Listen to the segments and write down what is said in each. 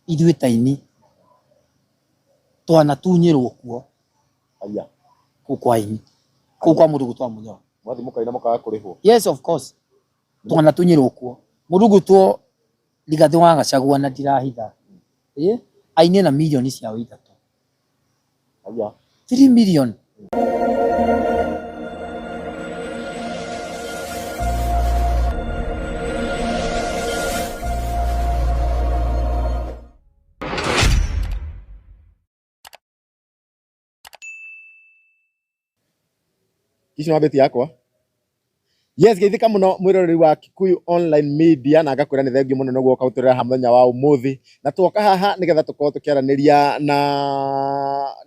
ithuĩ taini twanatunyĩrwo kuo aya kwa ini kwa Mũrungu twa Mũnyaũ mwathi mũkaina mũkaga kũrĩhwo. Yes, of course twanatunyĩrwo kuo Mũrungu two Rigathĩ wa Gachagua na ndirahitha aini na milioni ciao ithatũ aya 3 million. Kici na beti yakwa. Yes, geithika muno mwiroreri wa Kikuyu Online Media na ngakwira ni thengiũ muno nĩguo ũkautorera mũthenya wa ũmũthĩ na twoka haha nĩgetha tũkorwo tũkĩaranĩria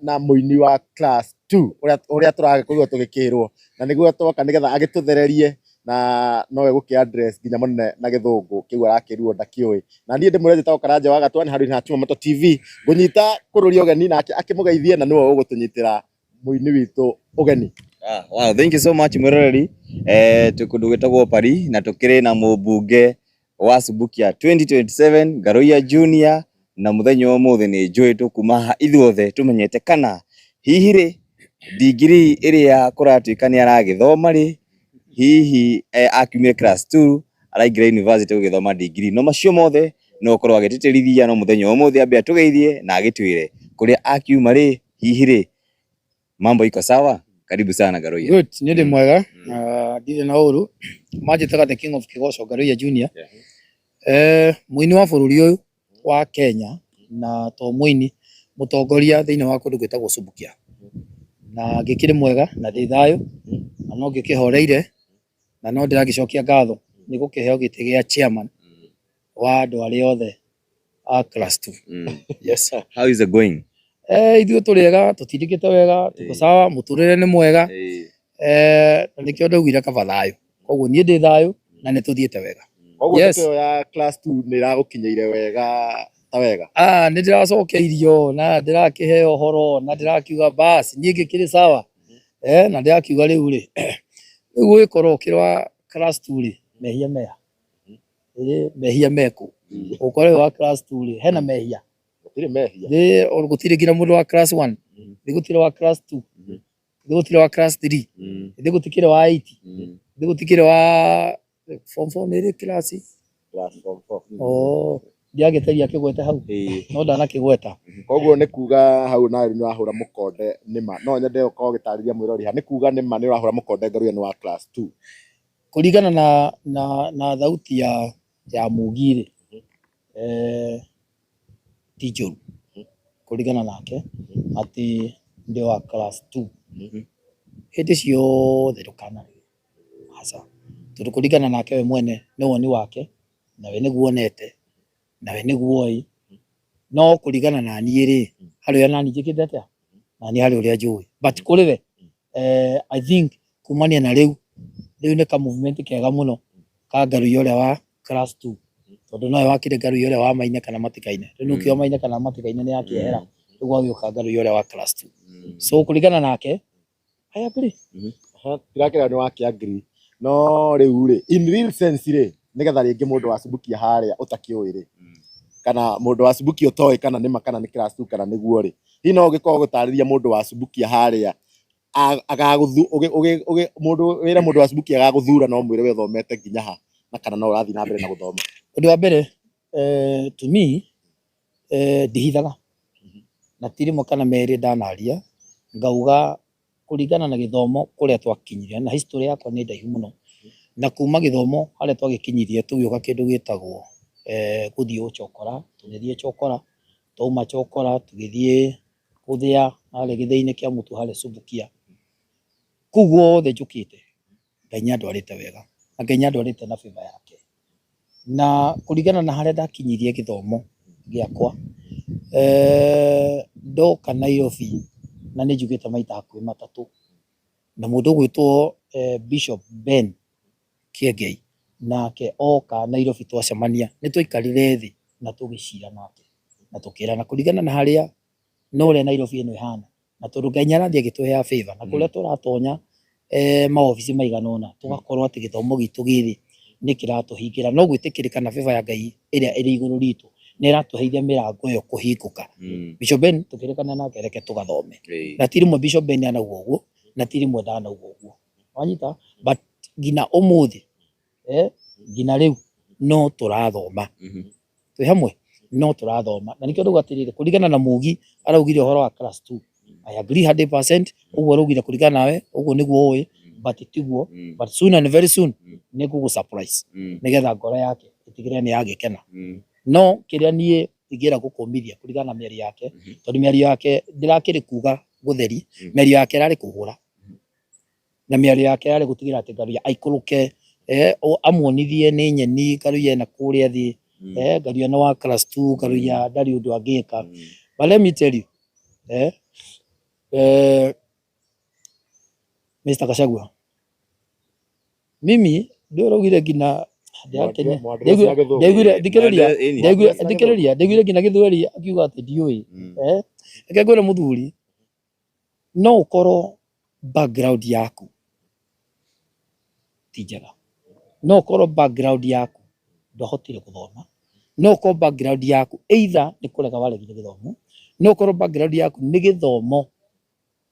na mũini wa class 2 ũrĩa tũragĩkorirwo tũgĩkĩrwo na nĩguo twoka nĩgetha agĩtũthererie na nowe gũkĩ address nginya mũnene na gĩthũngũ kĩu arakĩruo ndakĩũĩ na niĩ ndĩmũrĩte ta Karanja wa Gatwani handũ ha Chuma Moto TV ngũnyita kũrũria ũgeni nake akĩmũgeithie na nĩwe ũgũtũnyitĩra mũini witũ ũgeni. Wow, thank you so much mwiroreri. Tukundu gwĩtagwo Pari na tukĩrĩ na mũmbunge wa Subukia 2027 Garoia Junior na mũthenya wa ũmũthĩ nĩ njũĩ tũkuma ithuothe tũmenyete kana hihi rĩ degree ĩrĩa kũratuĩka nĩ aragĩthoma rĩ hihi akiumire class 2 araingĩra university gũgĩthoma degree no macio mothe no ũkorwo agĩtĩtĩrithia no mũthenya wa ũmũthĩ ambia tũgeithie na agĩtwĩre kũrĩa akiuma rĩ hihi rĩ mambo iko sawa. Karibu sana Garoia. Good, nĩ mwega. Ndire na ũru. Manjĩtaga the king of Kigoco Garoia Junior. Mũini wa bũrũri ũyũ wa Kenya na to mũini mũtongoria thĩinĩ wa kũndũ gwĩtagwo Subukia. Na ngĩkĩrĩ mwega na ndĩ thayũ na no ngĩkĩhoreire na no ndĩragĩcokia ngatho nĩ gũkĩheo gĩtĩ gĩa chairman wa andũ arĩa othe a class 2. Yes sir. How is it going? Ithuĩ tũrĩega tũtirikĩte wega tuko sawa mũtũrĩre nĩ mwega na nĩkĩo ndaugire kaba thayũ koguo niĩ ndĩ thayũ na nĩ tũthiĩte wega. Koguo ndeto ya class 2 nĩ ĩragũkinyĩire wega ta wega. Nĩ ndĩracokeirio na ndĩrakĩheo ũhoro na ndĩrakiuga basi niĩ ngĩkĩrĩ sawa na ndĩrakiuga rĩu rĩ rĩu gũgĩkorwo ũkĩrĩ class 2 rĩ mehia meha mehia meko ũkorwo wa class 2 rĩ hena mehia gũtirĩ nginya mũndũ wa class 1 gũtirĩ wa class 2 gũtirĩ wa class 3 gũtikĩrĩ wa 8 gũtikĩrĩ wa form 4 nĩ class form 4 ndiagĩteria kĩgwete hau no ndanakĩgweta. Koguo nĩ kuga hau nawe nĩ ũrahũra mũkonde nĩma no nyende ũkorwo ũgĩtarĩria mwĩrori ha nĩ kuga nĩma nĩ ũrahũra mũkonde Garoia nĩ wa class 2 kũringana na thauti ya mũgi rĩ ti njũru kũringana nake atĩ ndĩ wa class 2 hĩndĩ ciothe ndũkanarĩre aca tondũ kũringana nake we mwene nĩ woni wake nawe nĩguo onete nawe nĩguo oĩ no kũringana na niĩ rĩ harĩ ũrĩa nani njĩkĩte atĩa na niĩ harĩ ũrĩa njũĩ but kũrĩ we I think kumania na rĩu nĩ ka movement kega mũno ka Garoia ũrĩa wa class 2 tondũ nowe wakĩrĩ Garoia ũrĩa wa Maina kana Matikaine rĩu nĩkĩo Maina kana Matikaine nĩ yakĩehera rĩu agĩũka Garoia ũrĩa wa class 2 so kũringana nake I agree. Tirakĩra nĩ wakĩ no rĩu rĩ in real sense rĩ nĩgetha rĩngĩ mũndũ wa Subukia harĩa ũtakĩũĩ rĩ kana mũndũ wa Subukia ũtoĩ kana nĩma kana nĩ class 2 kana nĩguo rĩ hihi no ũgĩkorwo gũtarĩria mũndũ wa Subukia harĩa mũndũ wĩra mũndũ wa Subukia agagũthura no mwĩre we thomete nginya ha na kana no ũrathiĩ na mbere na gũthoma. Ũndũ wa mbere to me ndihithaga na tirimo kana merĩ ndanaria ngauga kũringana na gĩthomo kũrĩa twakinyire na history yakwa nĩ ndaihu mũno na kuma gĩthomo harĩa twagĩkinyirie tũgĩũka kĩndũ gĩtagwo gũthiĩ ũcokora tũgĩthiĩ cokora twauma cokora tũgĩthiĩ gũthĩa harĩa gĩthĩ-inĩ kĩa mũtu harĩa Subukia kũu guothe njũkĩte Ngai nĩandwarĩte wega na Ngai nĩandwarĩte na favor yake na kũringana na harĩa ndakinyirie gĩthomo gĩakwa ndoka Nairobi na nĩ njugĩte maita hakuhĩ matatũ na mũndũ gwĩtwo Bishop Ben Kiengei nake oka Nairobi twacemania nĩ twaikarire thĩ na tũgĩcira nake na tũkĩrana kũringana na harĩa no ũrĩa Nairobi ĩno ĩhana na tondũ Ngai nĩarathiĩ agĩtũheaga favor na kũrĩa tũratonya maobici maigana ũna tũgakorwo atĩ gĩthomo gitũ gĩthĩ nĩ kĩratũhingĩra no gwĩtĩkĩrĩka na favor ya Ngai ĩrĩa ĩrĩ igũrũ ritũ nä ratå heithia mä rango ä yo kå hingå ka. Bishop Ben tå kä rä kana nake reke tå gathome na ti rä mwe Bishop Ben anauga å guo na ti rä mwe ndanauga å guo wanyita but ngina å må thä ngina rä u no tå rathoma twä hamwe no tå rathoma na nä kä o ndauga atä rä rä kå ringana na Mugi araugire å horo wa class 2 I agree 100% å guo araugire kå ringana nawe å guo nä guo å ä but tiguo but soon and very soon nä ngå gå surprise nä getha ngoro yake ĩtigĩre nĩ yagä kena no kä rä a niä ingä ra gå kå mithia kå ringana na mä ario yake tondå mä ario yake ndä rakä rä kuga gå theri mä ario yake ärarä kå hå ra na mä ario yake ärarä gå tigä ra atä Ngaruiya aikå rå ke amuonithie nä nyeni Ngaruiya ena kå rä a thä Ngaruiya nä wa class 2 Ngaruiya ndarä å ndå angä ka but let me tell you Mr. Gachagua mimi ndio raugire ngina ndeguire ngina githweri akiuga ati ndiui ake ngwira muthuri no ukorwo background yaku ti njega no ukorwo background yaku ndohotire guthoma no ukorwo background yaku either ni kurega waregire githomo no ukorwo background yaku ni githomo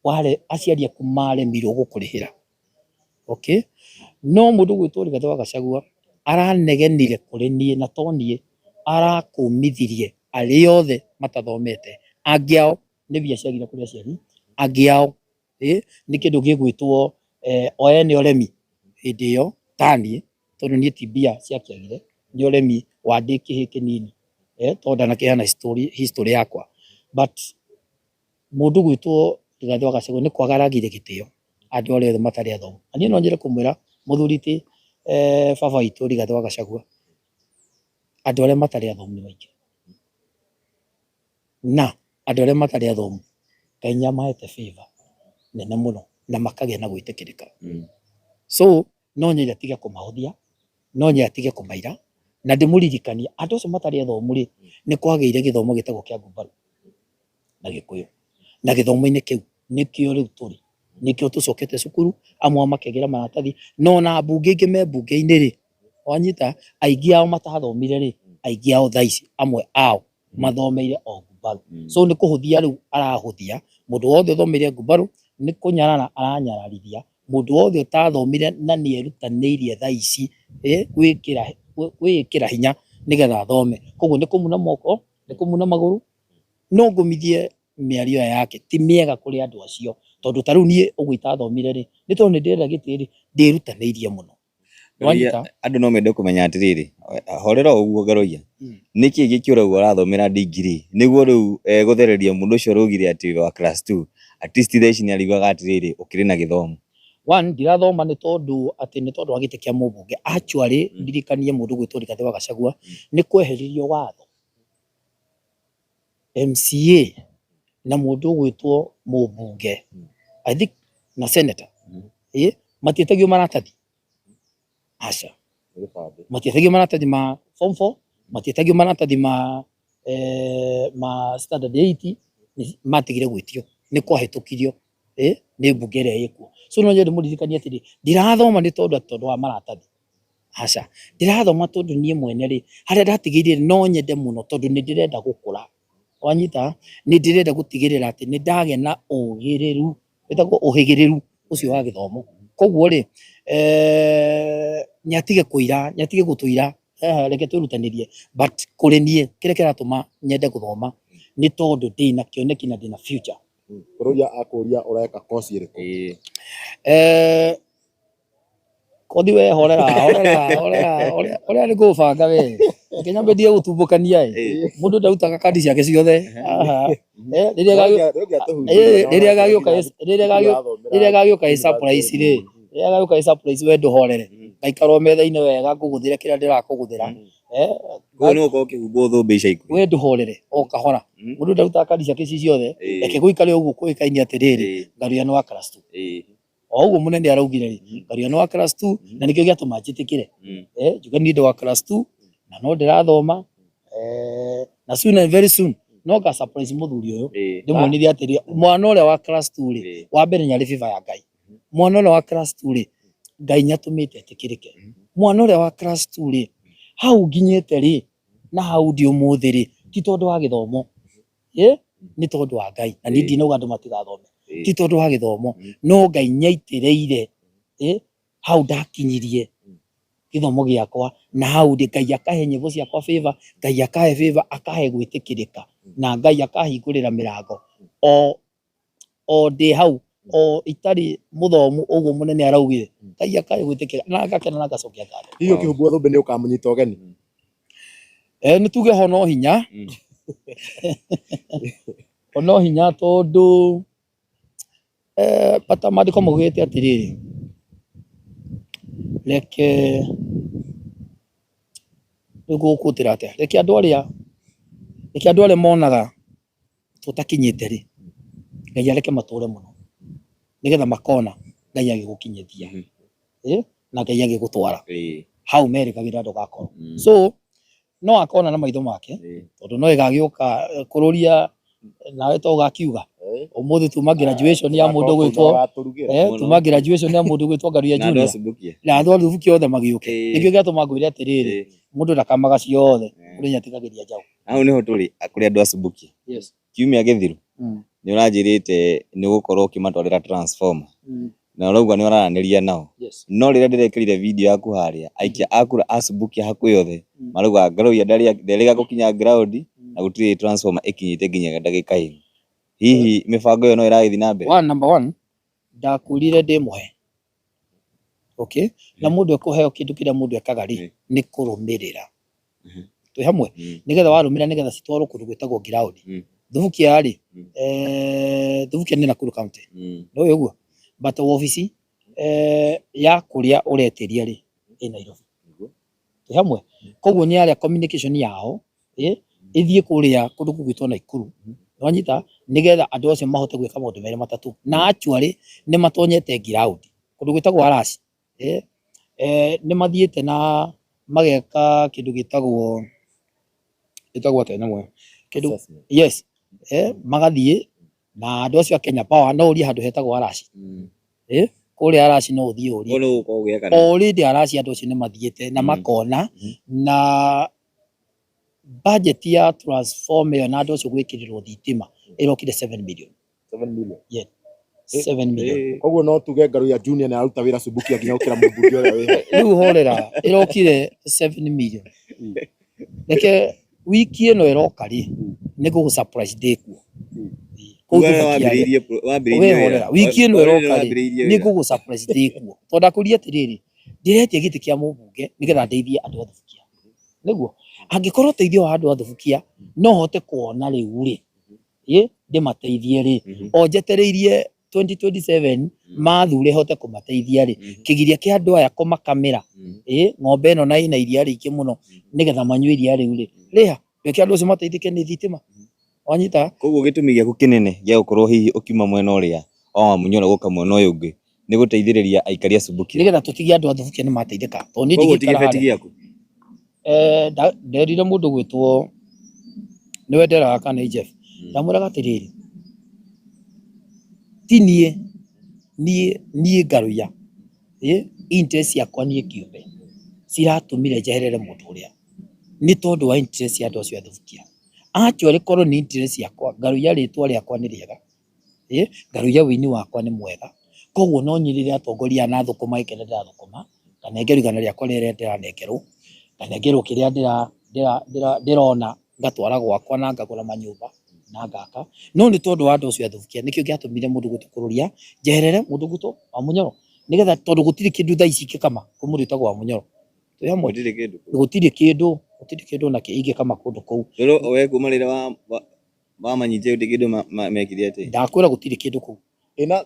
wale aciari aku maremirwo gukurihira okay no mundu gwitwo Rigathi wa Gachagua aranegenire kuri nie na tonie arakumithirie ari othe matathomete angiao ni biaciarire kuri aciari angiao ni kindu gigwitwo oene oremi hindi yo tanie tondu nie tibia ciakiagire ni oremi wa ndiki hiki nini tondu na kihana history yakwa but mundu gwitwo Rigathi wa Gachagua ni kwagaragire gitio andu ole othe matari athomu ani no njire kumwira muthuri ti baba witũ Rigathi wa Gachagua andu arĩa matarĩ athomu nĩ maingĩ na andu arĩa matarĩ athomu Ngai nĩamahete favor nene mũno na makagĩa na gwĩtĩkĩrĩka so no nyende atige kũmahũthia no nyende atige kũmaira na ndĩmũririkanie andũ acio matarĩ athomu rĩ nĩ kwagĩire gĩthomo gĩtagwo kĩa ngumbarũ na Gĩkũyũ na gĩthomo-inĩ kĩu nĩkĩo rĩu tũrĩ nikio tucokete cukuru amwe makegera maratathi no na mbunge ingĩ me mbunge-inĩ rĩ wanyita aingĩ ao matathomire rĩ aingĩ ao thaici amwe ao mathomeire o ngumbarũ so nĩ kũhũthia rĩu arahũthia mũndũ wothe ũthomeire ngumbarũ nĩ kũnyarara aranyararithia mũndũ wothe ũtathomire na nĩ erutanĩirie thaici gwĩkĩra hinya nĩgetha athome koguo nĩ kũmuna moko nĩ kũmuna magũrũ no ngũmithie mĩario yake ti mĩega kũrĩ andũ acio tondu ta riu nie ugwita athomire ri ni tondu ni ndira gitiri ndirutaneirie muno andu no mende kumenya atiriri horera uguo Ngaruiya niki gikiuraguo arathomera degree niguo riu guthereria mundu ucio rugire ati wa class 2 at least thaici ni ariguaga atiriri ukiri na githomo one ndirathoma ni tondu wa gite kia mubunge actually ndirikanie mundu gwitwo Rigathi wa Gachagua ni kweheririo watho MCA na mundu gwitwo mubunge I think na senator matietagio maratathi aca matietagio maratathi ma form 4 matietagio maratathi ma standard 8 matigire gwitio ni kwahitukirio ni mbunge ĩrĩa ĩkuo so no nyende mũririkanie atĩrĩ ndirathoma ni tondu wa maratathi aca ndirathoma tondu nie mwene ri haria ndatigĩrĩire no nyende muno tondu ni ndirenda gũkũra wanyita ni ndirenda gũtigĩrĩra atĩ ni ndagĩa na ũgĩrĩru wetagwo ũhĩgĩrĩru ũcio wa gĩthomo koguo rĩ nyatige kũira nyatige gũtũira reke twĩrutanĩrie but kũrĩ niĩ kĩrĩa kĩratũma nyende gũthoma nĩ tondũ ndĩna kĩoneki na ndĩna future Ngaruiya akũria ũreka course ĩrĩkũ kothi we horera nĩ gũbanga we Kenya mbendie gũtumbũkania mũndũ ndarutaga kandi ciake ciothe rĩrĩa gagĩũka surprise rĩ rĩrĩa gagĩũka surprise we ndũhorere ngaikara metha-inĩ wega ngũgũthĩre kĩrĩa ndĩrakũgũthĩra koguo nĩ ũkorwo ũkĩhumbwo thũmbĩ ica ikuhĩ we ndũhorere o kahora mũndũ ndarutaga kandi ciake ici ciothe reke gũikare ũguo kũĩkaine atĩrĩrĩ Ngaruiya nĩ wa class 2 o ũguo mũnene araugire rĩ Ngaruiya nĩ wa class 2 na nĩkĩo gĩatũma njĩtĩkĩre njuge niĩ ndĩ wa class 2 na no ndĩrathoma na soon and very soon no ga surprise muthuri uyu ndimuonithia atĩrĩ mwana ũrĩa wa class 2 rĩ wa mbere nĩ arĩ favor ya Ngai mwana ũrĩa wa class 2 rĩ Ngai nĩatũmĩte etĩkĩrĩke mwana ũrĩa wa class 2 rĩ hau nginyĩte rĩ na hau ndi ũmũthĩ rĩ ti tondu wa githomo ni tondu wa Ngai na ni ndinauga andu matigathome ti tondu wa githomo no Ngai nyaitireire hau ndakinyirie githomo giakwa na hau ndi Ngai akahe nyimbo ciakwa favor Ngai akahe favor akahe gwitikirika na Ngai akahingurira mirango o ndi hau o itari muthomu uguo munene araugire Ngai akahe gwitikirika na agakena na gacokia ngatho hiyo kihumbu thumbi ni ukamunyita ugeni ni tuge hono hinya hono hinya tondu bata mandiko maugite atiriri reke nigukutira atia reke andu aria monaga tutakinyite ri Ngai areke mature muno nigetha makona Ngai agigukinyithia na Ngai agigutwara hau merikagira ndugakorwo so no akona na maitho make tondu no igagiuka kururia nawe to gakiuga umuthi tuma graduation ya mundu gwitwo tuma graduation ya mundu gwitwo Ngaruiya Junior na andu thubuki othe magiuke nikio giatuma ngwire atiriri mundu ndakamaga ciothe uri nyatigagiria njau au niho turi kuri andu asubuki kiumia githiru ni uranjirite ni gukorwo ukimatwarira transformer na urauga ni uraraniria nao no rire ndirekirire video yaku haria aikia akura asubuki haku yothe marauga Ngaruiya ndariga gukinya ground na gutiri transformer ikinyite nginya ndagika hii hihi mibango yo no iragithi na mbere number 1 ndakurire ndi muhe na mundu ekuheo kindu kiria mundu ekaga ri ni kurumirira twi hamwe nigetha warumira nigetha citwarwo kundu gwitagwo ground thubukia ri thubukia ni Nakuru County no uguo but office ya kuria uretiria ri ĩ Nairobi twi hamwe koguo ni aria communication yao ithie kuria kundu gwitwo Naikuru wanyita nigetha andu acio mahote gwika maundu mere matatu na actually ni matonyete ground kundu gwitagwo Araci ni mathiete na mageka kindu gitagwo atena mwe kindu magathie na andu acio Kenya Power no uria handu hetagwo Araci kuria Araci no uthie uria already Araci andu acio ni mathiete na makona na budget ya transformer na andu acio gwikirirwo thitima irokire 7 million 7 million koguo no tuge Ngaruiya Junior na aruta wira subuki nginya ukira mumbunge uria wi riu horera irokire 7 million reke wiki ino iroka ri nigugu surprise day kuo wiki ino iroka ri nigugu surprise day kuo tonda kuria atiriri ndiretie giti kia mumbunge nigetha ndeithie andu othe thubukia niguo angikorwo teithio wa andu othe thubukia no hote kuona riu ri ndimateithie ri o njetereirie 2027 mathure hote kumateithia ri kigiria kia andu aya kumakamira ng'ombe ino na ina iria ringi muno nigetha manyue iria riu ri riha reke andu acio mateithike ni thitima wanyita koguo gitumi giaku kinene gia gukorwo hihi ukiuma mwena uria wa Munyoro guka mwena uyu ungi ni guteithiriria aikari asubuki nigetha tutigie andu athubukia ni mateithika to ni ndigikara giaku nderire mundu gwitwo niwe nderaga kana Jeff ndamwiraga atiriri ti nie Ngaruiya interest yakwa nie kiumbe ciratumire njeherere mundu uria ni tondu wa interest ya andu acio athubukia actually korwo ni interest yakwa Ngaruiya ritwa riakwa ni riega Ngaruiya wini wakwa ni mwega koguo no nyirire atongoria na thukuma ikenera thukuma kana ngerigana riakwa rire ndiranengerwo kana ngerwo kiria ndirona ngatwara gwakwa na ngagura manyumba na ngaka no ni tondu wa andu acio athubukia nikio giatumire mundu gutukururia njeherere mundu guto wa Munyoro nigetha tondu gutiri kindu thaa ici kama kumurutagwo wa Munyoro twi hamwe gutiri kindu na kiingi kama kundu kou rero we kumarira wa manyite uti kindu mekithia ati ndakwira gutiri kindu kou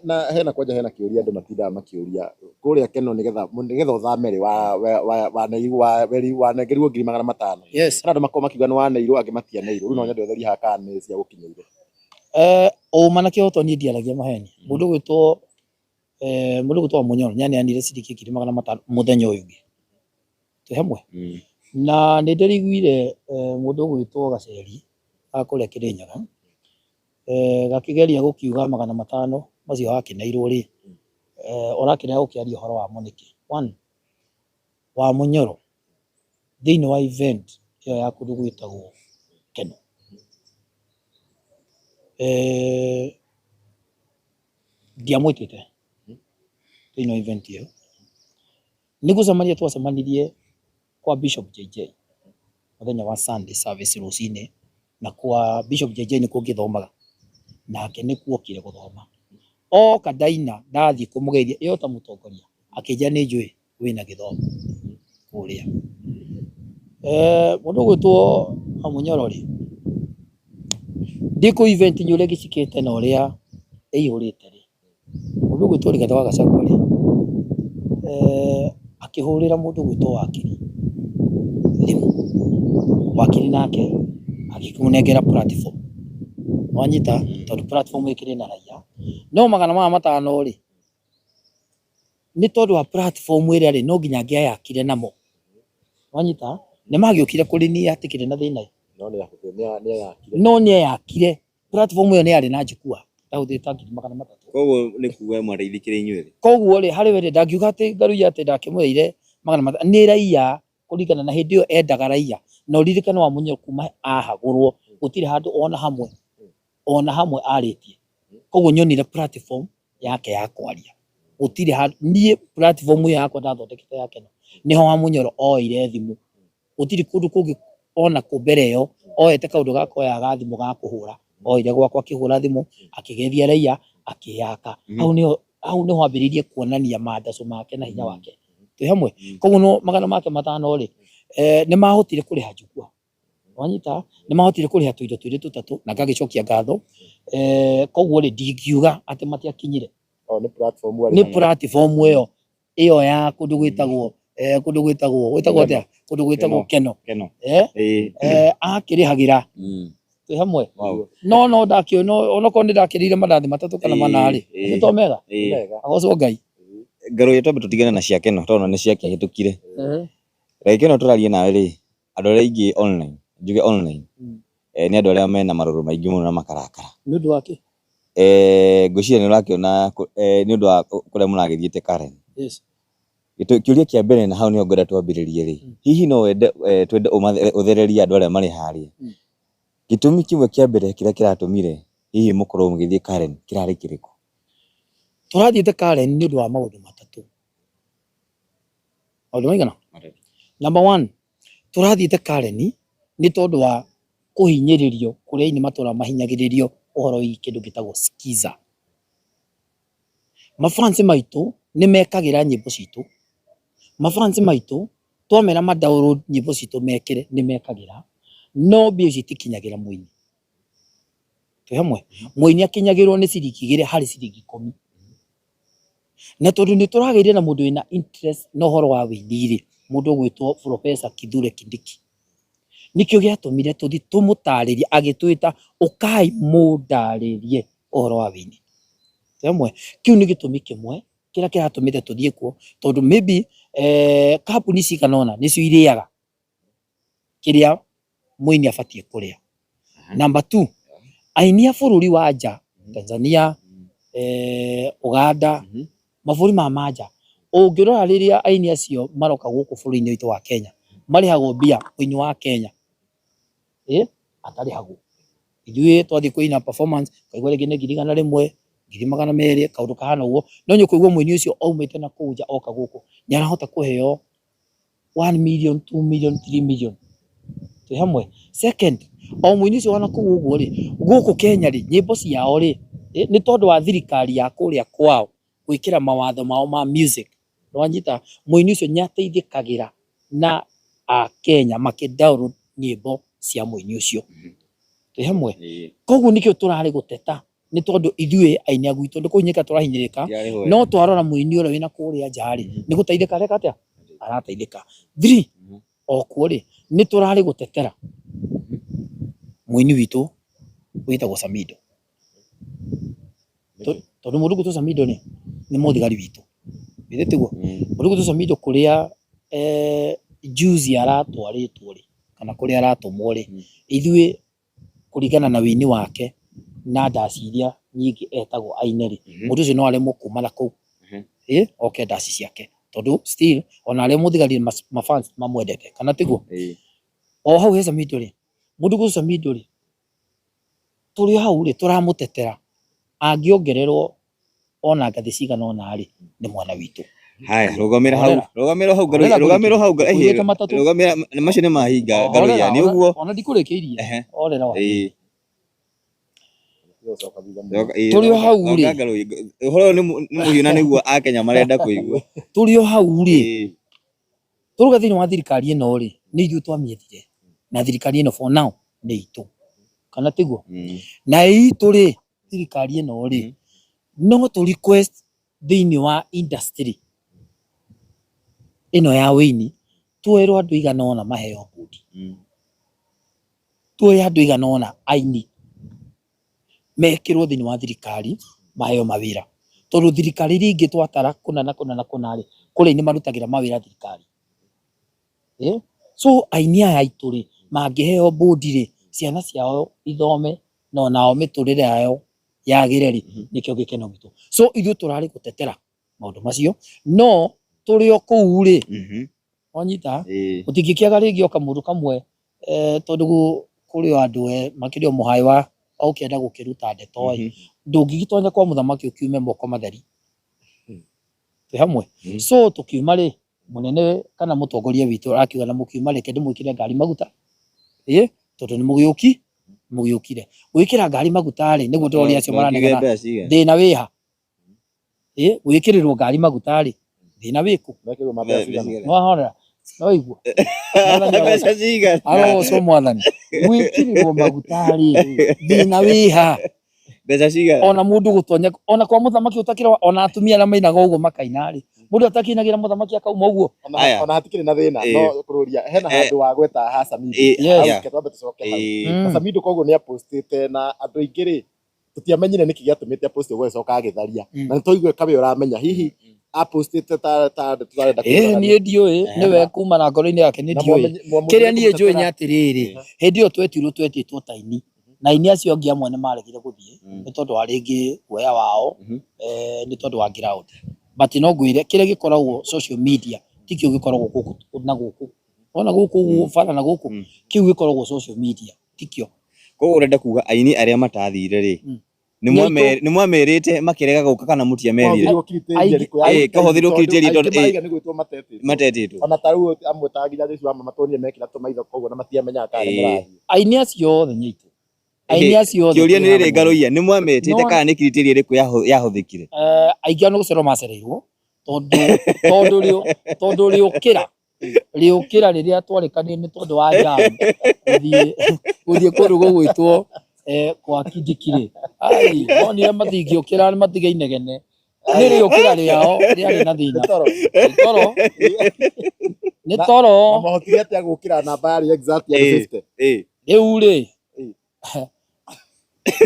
na hena kwanja hena kiuria andu matinda makiuria kuria Keno nigetha uthamere wa nengerirwo 500,000 andu makoma kiuga ni waneirwo angi matianeirwo riu no nyende utheri haka ni cia gukinyeire mana kihoto ni ndiaragia maheni mundu gwitwo Munyoro nyane anire ciriki 500,000 muthenya uyu ngi twi hamwe na ni ndiriguire mundu gwitwo Gaceri akuria Kirinyaga gakigeria gukiuga 500,000 macio hakinairwo ri orakira ukiaria horo wa muniki 1 wa Munyoro thiini wa event iyo ya kundu gwitagwo Keno ndiamwitite ino event hiyo nigucemania twacemanirie kwa Bishop JJ muthenya wa Sunday service rucine, na kwa Bishop JJ ni kungithomaga nake ni kuokire guthoma o kadaina ndathi kumugeithia iyo ta mutongoria akija ni njui wina githomo kuria mundu gwitwo Amunyorori ndiko event nyure gicikite na uria iyurite ri mundu gwitwo Rigathi wa Gachagua ri akihurira mundu gwitwo Wakiri thimu, Wakiri nake akimunengera platform wanyita tondu platform ikiri na raia no magana ma matano ri ni tondu wa platform iri ri no nginya ngiayakire namo wanyita ni magiukire kuri ni atikire na thina no ni yakire platform iyo ni ari na njukua ndahuthita ngiri magana matatu koguo ni kuwe mwareithikire inyuĩ koguo ri hari we ndangiuga ati Ngaruiya ati ndakimweire magana matatu ni raia kurigana na hindi iyo endaga raia no ririkana wa Munyoro kuma ahagurwo gutire handu ona hamwe aritie koguo nyonire platform yake ya kwaria gutire handu nie platform yakwa ndathondekete yake niho wa Munyoro oire thimu gutire kundu kungi ona kumbere yo oete kaundu gako ya gathimu ga kuhura oire gwakwa akihura thimu akigethia raia akiyaka au niho ambiririe kuonania mandaco make na hinya wake twi hamwe koguo no magana make matano ri ni mahotire kuriha njukua wanyita ni mahotire kuriha tuindo twiri tutatu na ngagicokia ngatho koguo ri ndingiuga ati matiakinyire ni platform iyo ya kundu gwitagwo atia kundu gwitagwo Keno akirihagira twi hamwe no ndakio ono ko ndakirire mandathi matatu kana manari ni to mega agoco Ngai Ngaruiya twambe tutigane na cia Keno tondũ ni cia kihitukire Keno turarie nawe ri andu aria ingi online njuge online ni andu aria mena maruru maingi muno na makarakara ni undu wake ngwiciria ni urakiona ni undu wa kuria muragithiite Karen yes kiuria kia mbere na hau ni ngwenda twambiririe ri hihi no wende twende uthereria andu aria mari haria gitumi kimwe kia mbere kiria kiratumire hihi mukorwo mugithie Karen kirari kiriku turathiite Karen ni undu wa maundu matatu maundu maigana number 1 turathiite Karen ni tondu wa kuhinyiririo kuria ini matura mahinyagiririo uhoro wi kindu gitagwo skiza mafansi maitu ni mekagira nyimbo citu mafansi maitu twamera ma download nyimbo citu mekire ni mekagira no mbia citikinyagira muini twi hamwe muini akinyagirwo ni ciringi igiri hari ciringi 10 na tondu ni turageire na mundu wina interest no horo wa windire mundu gwitwo Professor Kithure Kindiki nikio giatumire tuthi tumutaririe agitwita ukai mundaririe uhoro wa wini temwe kiu ni gitumi kimwe kira kiratumite tuthie kuo tondu maybe company cikanona nicio iriaga kiria muini abatie kuria number 2 ainia bururi wa nja Tanzania Uganda maburi ma manja ungirora riria aini acio maroka guku bururi-ini witu wa Kenya marihagwo mbia kuini wa Kenya atarihagwo ithuĩ twathi kuina performance kaigua ringi ni 100,000 200,000 kaundu kahana uguo no nyukuigua muini ucio aumite na kuja oka guku ni arahota kuheo 1 million 2 million 3 million twi hamwe second o muini ucio wana kuu uguo ri guku Kenya ri nyimbo ciao ri ni tondu wa thirikari ya kuria kwao gwikira mawatho mao ma music nwanyita muini ucio nyateithikagira na Kenya makidownload nyimbo cia muini ucio twi hamwe koguo nikio turari guteta ni tondu ithuĩ aini a gwitũ ndikunyika turahinyirika no twarora muini ũrĩa wina kuria njari ni guteithika reka atia arateithika 3 okuo ri ni turari gutetera muini witũ witagwo Samido tondu mundu gwitũ Samido ni muthigari witũ withitiguo mundu gwitũ Samido kuria juzi aratwaritwo ri kana kuria aratumwo ri ithuĩ kurigana na wini wake na ndaci iria nyingi etagwo aine ri mundu ucio no aremwo kuma na kuu oke ndaci ciake tondu still ona aria muthigari mafans mamwendete kana tiguo o hau he Samido ri mundu gwitũ Samido ri turi hau ri turamutetera angiongererwo ona ngathi cigana ona ri ni mwana witu. Haya, rugamira hau rugamira macio ni mahinga Garoia ni uguo ona ndikurikiirie orera wa turi hau ri uhoro ni muhiuna niguo akenya marenda kuigua turi hau ri turuga thiini wa thirikari ino ri ni ithuĩ twamiethire na thirikari ino for now ni itu kana tiguo na itu ri thirikari ino ri no to request thiini wa industry ino ya wĩini tuerwo andu igana ona maheo bodi tuoe andu igana ona aini mekirwo thiini wa thirikari maheo mawira tondu thirikari ringi twatara kuna ri kuri ni marutagira mawira thirikari so aini aya aitu ri mangiheo bodi ri ciana ciao ithome no nao miturire yao yagire ri nikio gikeno gitu so ithuĩ turari gutetera maundu macio no turi o kuu ri onyita utingikiaga ringi oka mundu kamwe tondu kuri andu makirio muhai wa ukienda gukiruta ndeto ndungigitonya kwa muthamaki ukiume moko matheri twi hamwe so tukiuma ri munene kana mutongoria witu akiuga na mukiuma ri kende mwikire ngari maguta tondu ni mugiukire gwikira ngari maguta ri niguo ndori acio maranegena thina wiha gwikirirwo ngari maguta ri thina wiku no ahora no igua mbeca cigana aroco mwathani gwikirirwo maguta ri thina wiha mbeca cigana ona mundu gutonya ona kwa muthamaki utakira ona atumia na mainaga uguo makaina ri mundu atakinagira muthamaki akauma uguo ona hatikire na thina no kururia hena handu wa gweta hasa mimi twambe tucoke hau hasa mimi koguo ni apostite na andu aingi ri tutiamenyire niki giatumite aposti gwe coka agitharia na nitoigue kabe uramenya hihi apostite ta tutarenda ni ndioi niwe kuma na ngoro-ini yake ni ndioi kiria ni njui nya atiriri hindi yo twetitwo taini na ini acio angi amwe ni maregire guthie ni tondu wa ringi guoya wao ni tondu wa ground but no ngwire kiria gikoragwo social media tikio gikoragwo guku na guku ona guku fara na guku kiu gikoragwo social media tikio koguo urenda kuga aini aria matathire ri ni mwamerite makirega guka kana mutiamerire kahothirwo criteria matetitwo ona taru amwe taginya jesu ama matonie mekira tumaitho koguo na matiamenya kana murathi aini acio othe nyitu aini acio othe kiuria ni riri Garoia ni mwametite kana ni criteria iriku yahuthikire aingi ano gucero macereirwo tondu riukira riria twarikanie ni tondu wa jam guthie kundu gugwitwo kwa Kidikiri ai onire mathingiukira ni matige inegene ni riukira riao riari na thina ni toro na mahotire atia gukira namba yari exact ya 50 riu ri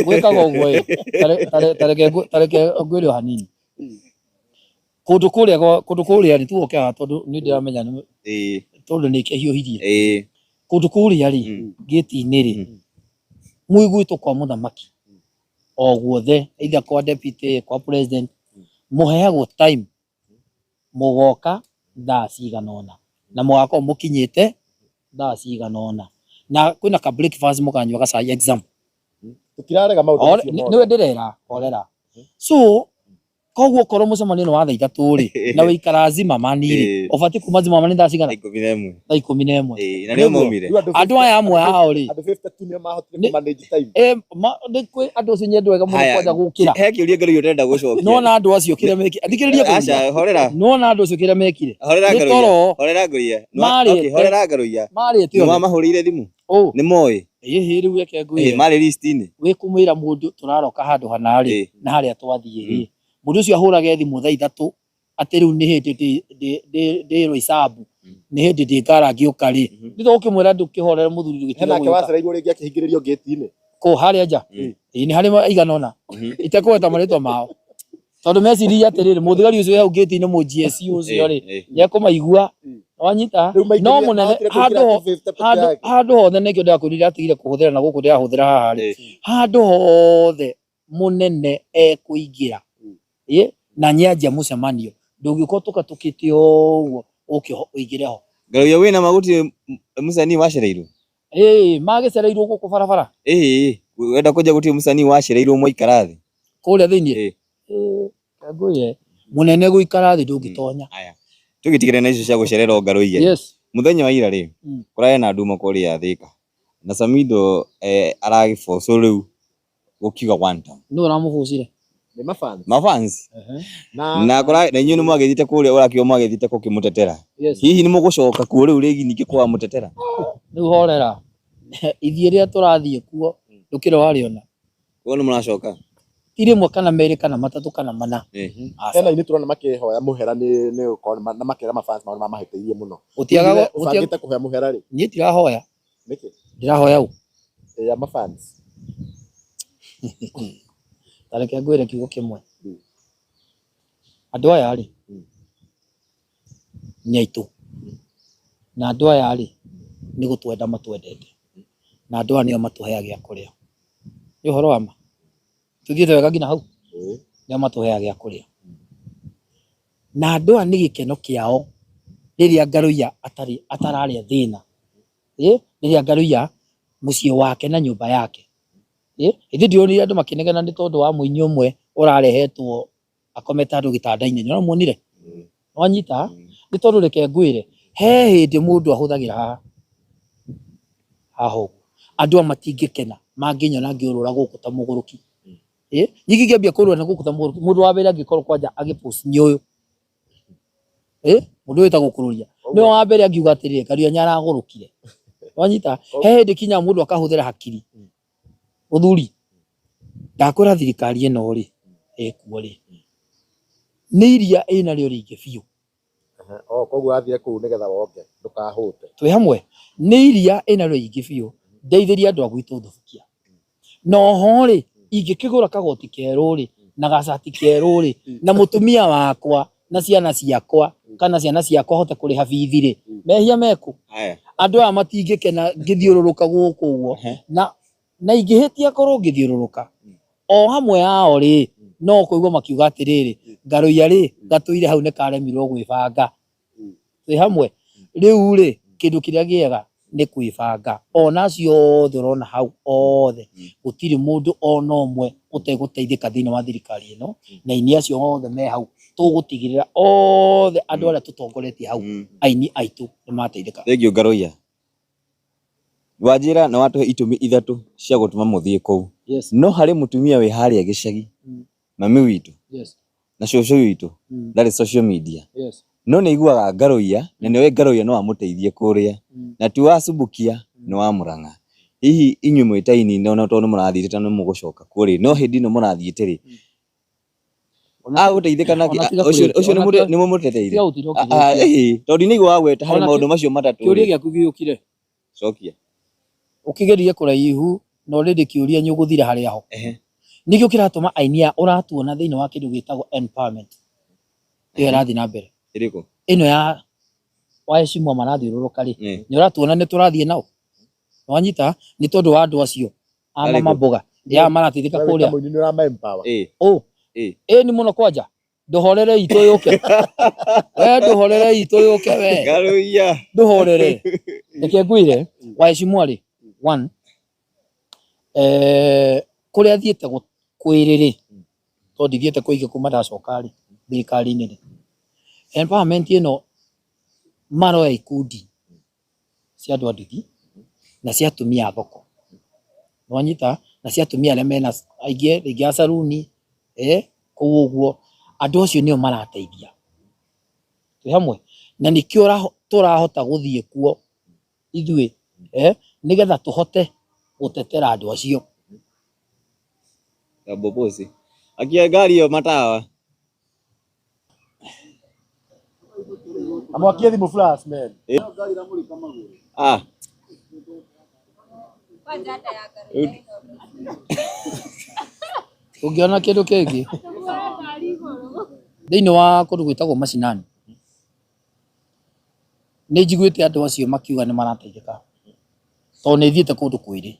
gwikaga uguo tareke ngwire hanini kundu kuria ni tuoke haha tondu ni ndiramenya tondu ni kihiuhirie kundu kuria ri gate-ini ri muigwitu kwa muthamaki o guothe either kwa deputy kwa president muheagwo time mugoka thaa cigana ona na mugakorwo mukinyite thaa cigana ona na kwina ka breakfast mukanyua ga chai exam tutirarega maundu niwe ndirera orera so koguo korwo mucemanio wa thaa ithatu ri na wikara zima mani ri ubati kuma zima mani thaa cigana 11 thaa 11 na nio maumire andu aya amwe hao ri andu 52 nio mahotire ku manage time ni kwi andu acio nyendo wega muno kwanja gukira he kiuria Garoia urenda gucokia no na andu acio kiria mekire thikiriria acha horera no na andu acio kiria mekire horera Garoia okay horera Garoia mari ti no mahurire thimu ni moi riu reke ngwire mari list-ini wikumwira mundu turaroka handu hana ri na haria twathie ri mundu ucio ahurage thimu thaa ithatu ati riu ni hindi ndirwo isabu ni hindi ndingara ngiuka ri nditho ukimwira ndukihorera muthuri gitira hena kewacereirwo ringi akihingiririo gate-ini ko haria nja ni hari igana ona itakweta maritwa mao tondu meciria atiriri muthigari ucio hau gate-ini mu GSC ucio ri nikumaigua wanyita no munene handu hothe nikio ndakwirire atigire kuhuthira na guku ndirahuthira haha ri handu hothe munene ekuingira na nyanjia mucemanio ndungikorwo tukatukite uguo uke uigire ho Garoia wina maguti muceni wacereirwo magicereirwo guku barabara wenda kuja gutie musanii wacireirwo mwaikara thi kuria thiini Kanguye munene guikara thi ndungitonya. Aya tugitigire na icio cia gucererwo Ngaruiya. Yes. Muthenya wa ira ri kuraye na nduma kuria Thika na Samido aragiboco riu gukiuga one time. No ramubucire ni mafans na kuraye na inyu ni mwagithite kuria urakio mwagithite kukimutetera. Hihi ni mugucoka kuo riu rigi ningi kwa mutetera riu horera ithie ria turathie kuo ndukire wariona kuo ni muracoka iri mwe kana meri kana matatu kana mana. Tena ini turona makihoya muhera ni uko na makira mafans ma mahiteirie muno. Utiaga kuhoya muhera ri ni tirahoya niki ndirahoya u ya mafans tareke ngwire kiugo kimwe andu aya ri ni aitu na andu aya ri ni gutwenda matwendete na andu aya nio matuheaga gya kuria ni horo wa ma tuthiete wega ngina hau nio matuheaga gya kuria na andu aya ni gikeno kiao riria Ngaruiya atararia thina riria Ngaruiya mucie wake na nyumba yake ithi ndionire andu makinegena ni tondu wa muinyi umwe urarehetwo akometa andu gitanda-ini nyona muonire wanyita ni tondu reke ngwire he hindi mundu ahuthagira haho andu matingikena manginyona ngiurura guku ta muguruki nyingi ngiambia kurura na guku ta muguruki mundu wa mbere angikorwo kwanja agipost ni uyu mundu wita gukururia ni wa mbere angiuga atirire Ngaruiya nyaragurukire wanyita he hindi kinya mundu akahuthira hakiri uthuri ndakora thirikari ino ri kuo ri ni iria ina rio ringi biu koguo athie ku nigetha woke ndukahute twi hamwe ni iria ina rio ringi biu ndeithiria andu agwitu thubukia no ho ri ingikigura kagoti keru ri na gacati keru ri na mutumia wakwa na ciana ciakwa kana ciana ciakwa hote kuriha bithi ri mehia meku andu aya matingikena ngithiururuka guku uguo na ingihitia korwo ngithiururuka o hamwe ao ri no kuigwa makiuga atiriri Ngaruiya ri gatuire hau ni karemirwo gwibanga twi hamwe riu ri kindu kiria giega ni kwibanga ona ciothe urona hau othe gutiri mundu ona umwe uteguteithika thiini wa thirikari ino na ini acio othe me hau tugutigirira othe andu aria tutongoretie hau aini aitu ni mateithika. Thank you Ngaruiya. Wajira na watu itumi ithatu cia gutuma muthie kou. No hari mutumia wi haria gicagi mami witu na shosho witu that is social media no ni iguaga Ngaruiya na niwe Ngaruiya no amuteithie kuria na ti wa Subukia no wa Murang'a. Hihi inyu mwitaini no tondu murathiite tano mugucoka kuri no hindi no murathiite ri guteithika na ucio ni mumuteteire tondu ni igwa gweta hari maundu macio matatu kiuria giaku giukire cokia ukigerie kuraihu no rindi kiuria nyuguthira haria ho nikio kiratuma ainia uratuona thiini wa kindu gitagwo empowerment iyo rathi na mbere iriko ino ya waeshimwa marathiururuka ri ni uratuona ni turathie nao wanyita ni tondu wa andu acio ama mamboga ya maratithika kuria ni ura empower ni muno kwanja nduhorere itu yuke we nduhorere itu yuke we Ngaruiya nduhorere reke ngwire waeshimwa ri one kuria thiete kwiriri tondu thiete kuige kuma ndacoka ri thirikari-ini ri empowerment ino maroya ikundi cia andu andithi na cia atumia thoko nwanyita na cia atumia aria mena aingi ringi saruni kou uguo andu acio nio marateithia twi hamwe na nikio turahota guthie kuo ithue nigetha tuhote gutetera andu acio bobosi akia ngari yo matawa amwakie thimu flash man ngari na muri kama gure kwanza hata ya Ngaruiya ungiona kindu kingi thiini wa kundu gwitagwo macinani ni njiguite andu acio makiuga ni marateithika tondu ni thiete kundu kwiri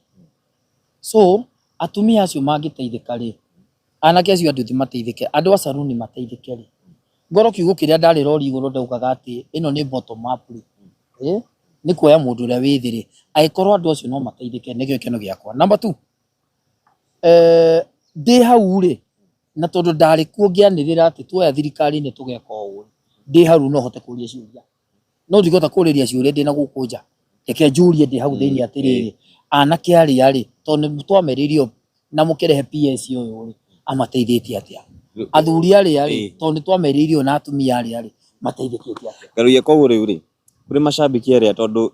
so atumia acio mangiteithika ri anake acio andu mateithike andu a saruni mateithike ri ngoro kiugo kiria ndari rori iguru ndaugaga ati ino ni bottom up ri ni kuoya mundu uria wi thiri aikorwo andu acio no mateithike nigio keno giakwa. Number 2 Ndi hau ri na tondu ndari kuo ngianirira ati tuoya thirikari ni tugeka ũũ ndi hau no hote kuria ciuria no ndigota kuriria ciuria ndi na guku nja reke njurie ndi hau thiini atiriri anake aria ri tondu twameririo na mukirehe PS uyu ri amateithitie atia athuri aria ri tondu twameririo na atumia aria ri mateithĩtie atia Garuya koguo riu ri kuri macambiki aria tondu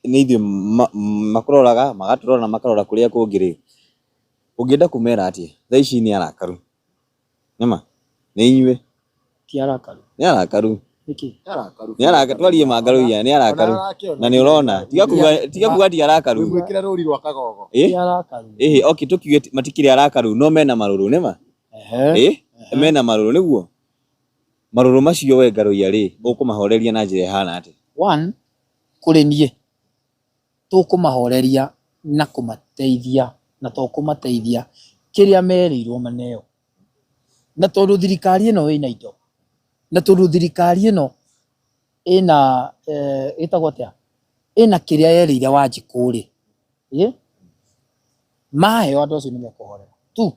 ni ithuĩ makuroraga magaturora na makarora kuria kungi ri ungienda kumera atia thaa ici ni arakaru nima ni inyue ti arakaru ni arakaru niki ni arakaru twarie Garuya ni arakaru na ni urona tiga kuga ti arakaru gwikira ruri rwa kagogo ti arakaru okay tukiuge matikire arakaru no mena maruru nima mena maruru niguo maruru macio we Garuya ri ukumahoreria na njira hana ati one kuri nie tukumahoreria na kumateithia na tukumateithia kiria merirwo maneo na tondu thirikari ino ina indo na tondu thirikari ino ina itagwo atia ina kiria yerire Wanjiku ri maheo andu acio ni mekuhorera tu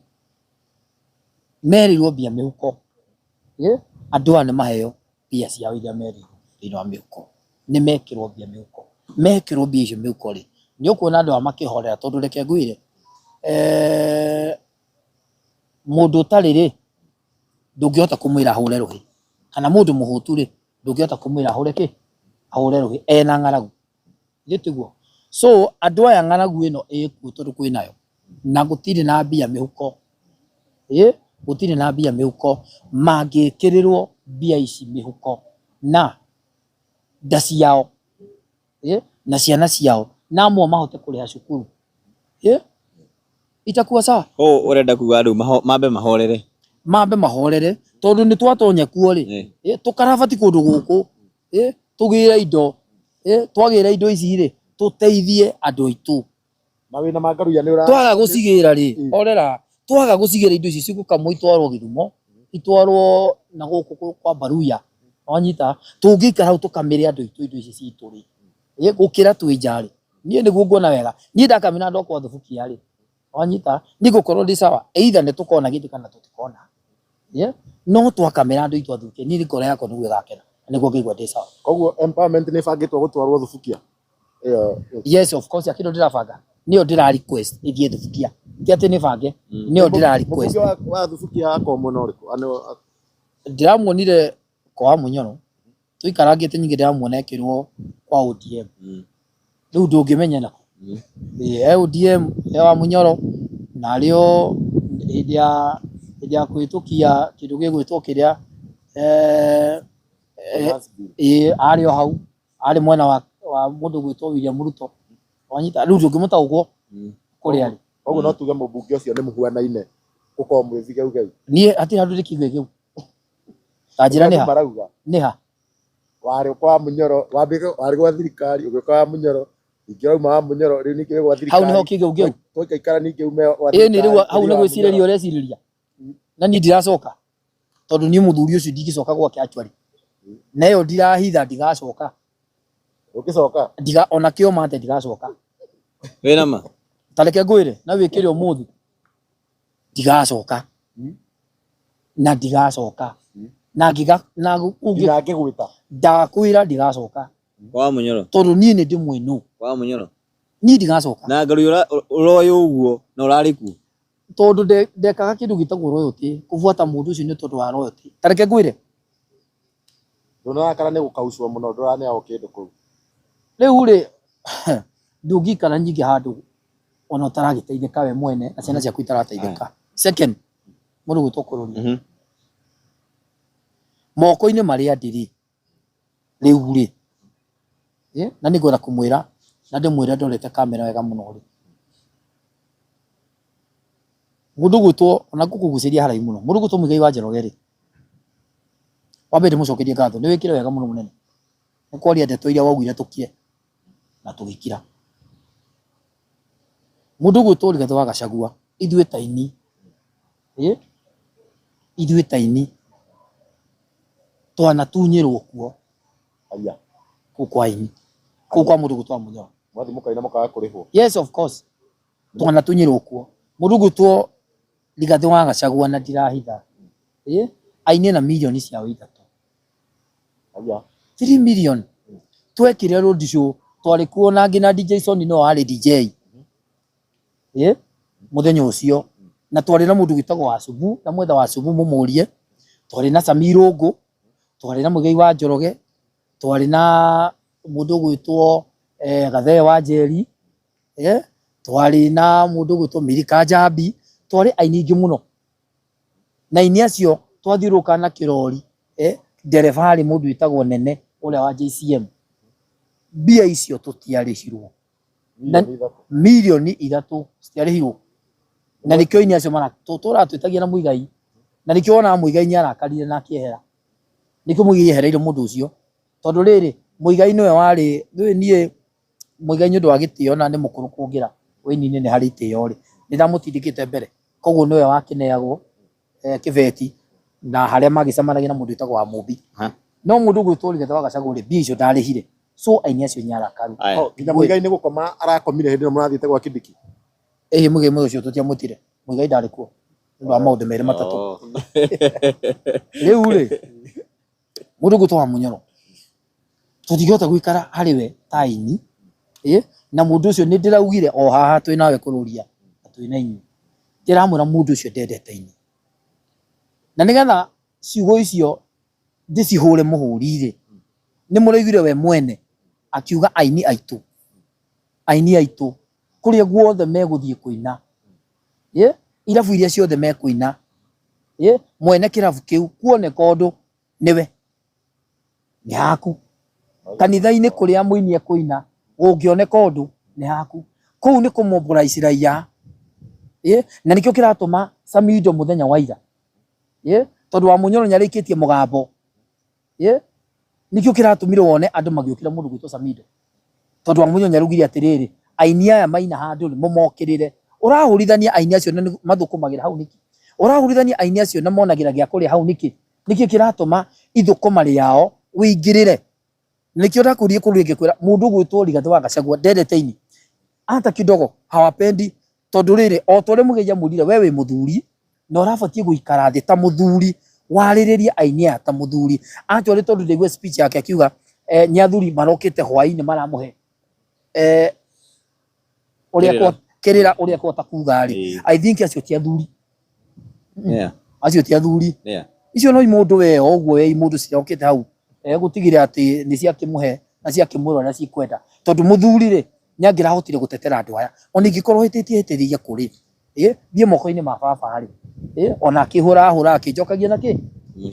merirwo mbia mihuko andu ane maheo mbia ciao iria merirwo thĩinĩ wa mihuko ni mekirwo mbia mihuko mekirwo mbia icio mihuko ri ni ukuona andu amakihorera tondu reke ngwire mundu utari ri ndungihota kumwira ahure ruhi kana mundu muhutu ri ndungihota kumwira ahure ruhi ena ng'aragu gitiguo so andu aya ng'aragu ino ikuo tondu kwinayo na gutiri na mbia mihuko gutiri na mbia mihuko mangikirirwo mbia ici mihuko na nda ciao na ciana ciao na amwe mahote kuriha cukuru itakuwa sawa urenda kuga andu mambe mahorere tondu ni twatonya kuo ri tukarabati kundu guku tugire indo twagira indo ici ri tuteithie andu aitu mawina ma Garuya ni ura twaga gucigira ri orera twaga gucigira indo ici cigukamwo itwarwo Githumo itwarwo na guku kwa Baruya wanyita tungikara hau tukamire andu aitu indo ici citu ri gukira twijari nie niguo ngona wega nie ndakamina ndokwa thubukia ri wanyita nigukorwo ndi sawa either ni tukona giti kana tutikona no twakamira andu aitu athuke nie nikore yako niguo gakena niguo ngigwa ndi sawa koguo empowerment ni bangitwo gutwarwo thubukia yes of course akindo ndirabanga nio ndira request ithie thubukia ti ati ni bange nio ndira request wa thubukia yako muno uriku ndiramuonire kwa Munyoro tuikarangite nyingi ndiramuona ekirwo kwa ODM riu ndungimenya nako ODM wa Munyoro na rio idia kwitukia kindu gigwitwo kiria ario hau ari mwena wa mundu gwitwo William Ruto wanyita riu ndungimuta uguo kuri ari koguo no tuge mubunge ucio ni muhuanaine uko mwithige ugeu nie ati handu rikigwe giu tajira ni ha wari kwa Munyoro wambike wari kwa thirikari ugikwa Munyoro ingirauma wa Munyoro riu nikire kwa thirikari hau niho kigwe giu tuikaikara ningi ume wa thirikari ni riu hau ni gwiciriria ureciriria na ni ndiracoka tondu ni muthuri ucio ndigicoka gwake actually nayo ndirahitha ndigacoka ukicoka ndiga ona kio mate ndigacoka wena ma tareke ngwire na wikire umuthi ndigacoka na ndigacoka na ngiga na ngigwita ndakwira ndigacoka kwa Munyoro tondu nie ni ndi mwenu kwa Munyoro nie ndigacoka na Garuya uroyo uguo na urariku tondu ndekaga kindu gitagwo royalty kuvuata mundu ucio ni tondu wa royalty tareke ngwire ndonakara ni gukaucwo muno ndorane ao kindu kuu riu ri ndungikara nyingi handu ona utaragiteithika we mwene na ciana ciaku itarateithika second mundu gwitwo kururi moko-ini maria ndiri riu ri na ni ngwenda kumwira na ndimwire ndorete kamera wega muno ri mundu gwitwo ona gukuguciria haraihu muno mundu gwitwo Muigai wa Njoroge ri wambe ndimucokerie ngatho ni wikire wega muno munene ni kwaria ndeto iria waugire tukie na tugikira mundu gwitwo Rigathi wa Gachagua ithuĩ taini ithuĩ taini twanatunyirwo kuo aya kwa ini kwa mundu gwitwo Munyoro mwathi mukaina mukaga kurihwo yes of course twanatunyirwo kuo Mũndũ gwĩtwo Rigathĩ wa Gachagua na ndirahitha aine na milioni cia ithatũ 3 million twekire road show twari kuona ngina DJ Sony no ari DJ muthenya ucio na twari na mũndũ gwĩtagwo Wasubu na mwetha Wasubu mumurie twari na Samirungu twari na Muigai wa Njoroge twari na mũndũ gwĩtwo Gathee wa Njeri twari na mũndũ gwĩtwo Mirika Njambi twari aini ingĩ muno na ini acio twathiũrũka na kĩrori ndereba harĩ mũndũ wĩtagwo Nene ũrĩa wa JCM mbia icio tũtiarĩhirwo milioni 3 citiarĩhirwo na nĩkĩo ini acio mana tũratwĩtagia na Muigai na nĩkĩo ona Muigai nĩ arakarire na akĩehera nĩkĩo Muigai ehereire mũndũ ũcio tondũ rĩrĩ Muigai nĩwe warĩ niĩ Muigai nĩ ũndũ wa gĩtĩo na nĩ mũkũrũ kũngĩra wĩini-inĩ nĩ harĩ itĩo rĩ nĩ ndamũtindĩkĩte mbere koguo nĩwe wakĩneagwo kĩbeti na harĩa magĩcemanagia na mũndũ wĩtagwo wa Mũmbi no mũndũ gwĩtwo Rigathĩ wa Gachagua mbia icio ndarĩhire so aini acio nĩ arakaru nginya Muigai nĩ gũkoma arakomire hĩndĩ ĩyo mũrathiĩte gwa Kindiki Muigai ũcio tũtiamũtire Muigai ndarĩ kuo nĩ wa maũndũ merĩ matatũ rĩu rĩ mũndũ gwĩtwo wa Munyoro tũtingĩhota gũikara harĩ we ta aini na mũndũ ũcio nĩ ndĩraugire o haha twĩ nawe kũrũria twĩna inyuĩ ndĩramwĩra mũndũ ũcio ndendete ini na nĩgetha ciugo icio ndĩcihũre mũhũri-rĩ nĩ mũraiguire we mwene akiuga aini aitũ kũrĩa guothe megũthiĩ kũina irabu iria ciothe mekũina mwene kĩrabu kĩu kuoneka ũndũ nĩwe nĩ haku kanitha-inĩ kũrĩa mũini ekũina gũngĩoneka ũndũ nĩ haku kũu nĩ kũmobilize raia na nĩkĩo kĩratũma Samido mũthenya wa ira tondũ wa Munyoro nĩarĩkĩtie mũgambo nĩkĩo kĩratũmire wone andũ magĩũkĩra mũndũ gwĩtwo Samido tondũ wa Munyoro nĩarugire atĩrĩrĩ aini aya maina handũ rĩ mũmokĩrĩre ũrahũrithania aini acio na mathũkũmagĩra hau nĩkĩ ũrahũrithania aini acio na monagĩra gĩa kũrĩa hau nĩkĩ nĩkĩo kĩratũma ithũkũma rĩao wĩingĩrĩre nĩkĩo ndakũrie kũrĩa ngĩkwĩra mũndũ gwĩtwo Rigathĩ wa Gachagua ndendete ini hata kidogo hawapendi tondũ rĩrĩ o tore Muigai amũrire we wĩ mũthuri na ũrabatie gũikara thĩ ta mũthuri warĩrĩria aini aya ta mũthuri atware tondũ ndĩgwe speech yake akiuga nĩ athuri marokĩte hwaĩ-inĩ maramũhe ũrĩa kwota kuga rĩ I think acio ti athuri acio ti athuri icio no mũndũ we ũguo we mũndũ ciokĩte hau gũtigire atĩ nĩ ciakĩmũhe na ciakĩmwĩra na cikwenda tondũ mũthuri rĩ nĩ angĩrahotire gũtetera andũ aya ona ingĩkorwo hĩtĩtie kũrĩ thiĩ moko-inĩ ma baba rĩ ona akĩhũra akĩnjokagia na kĩ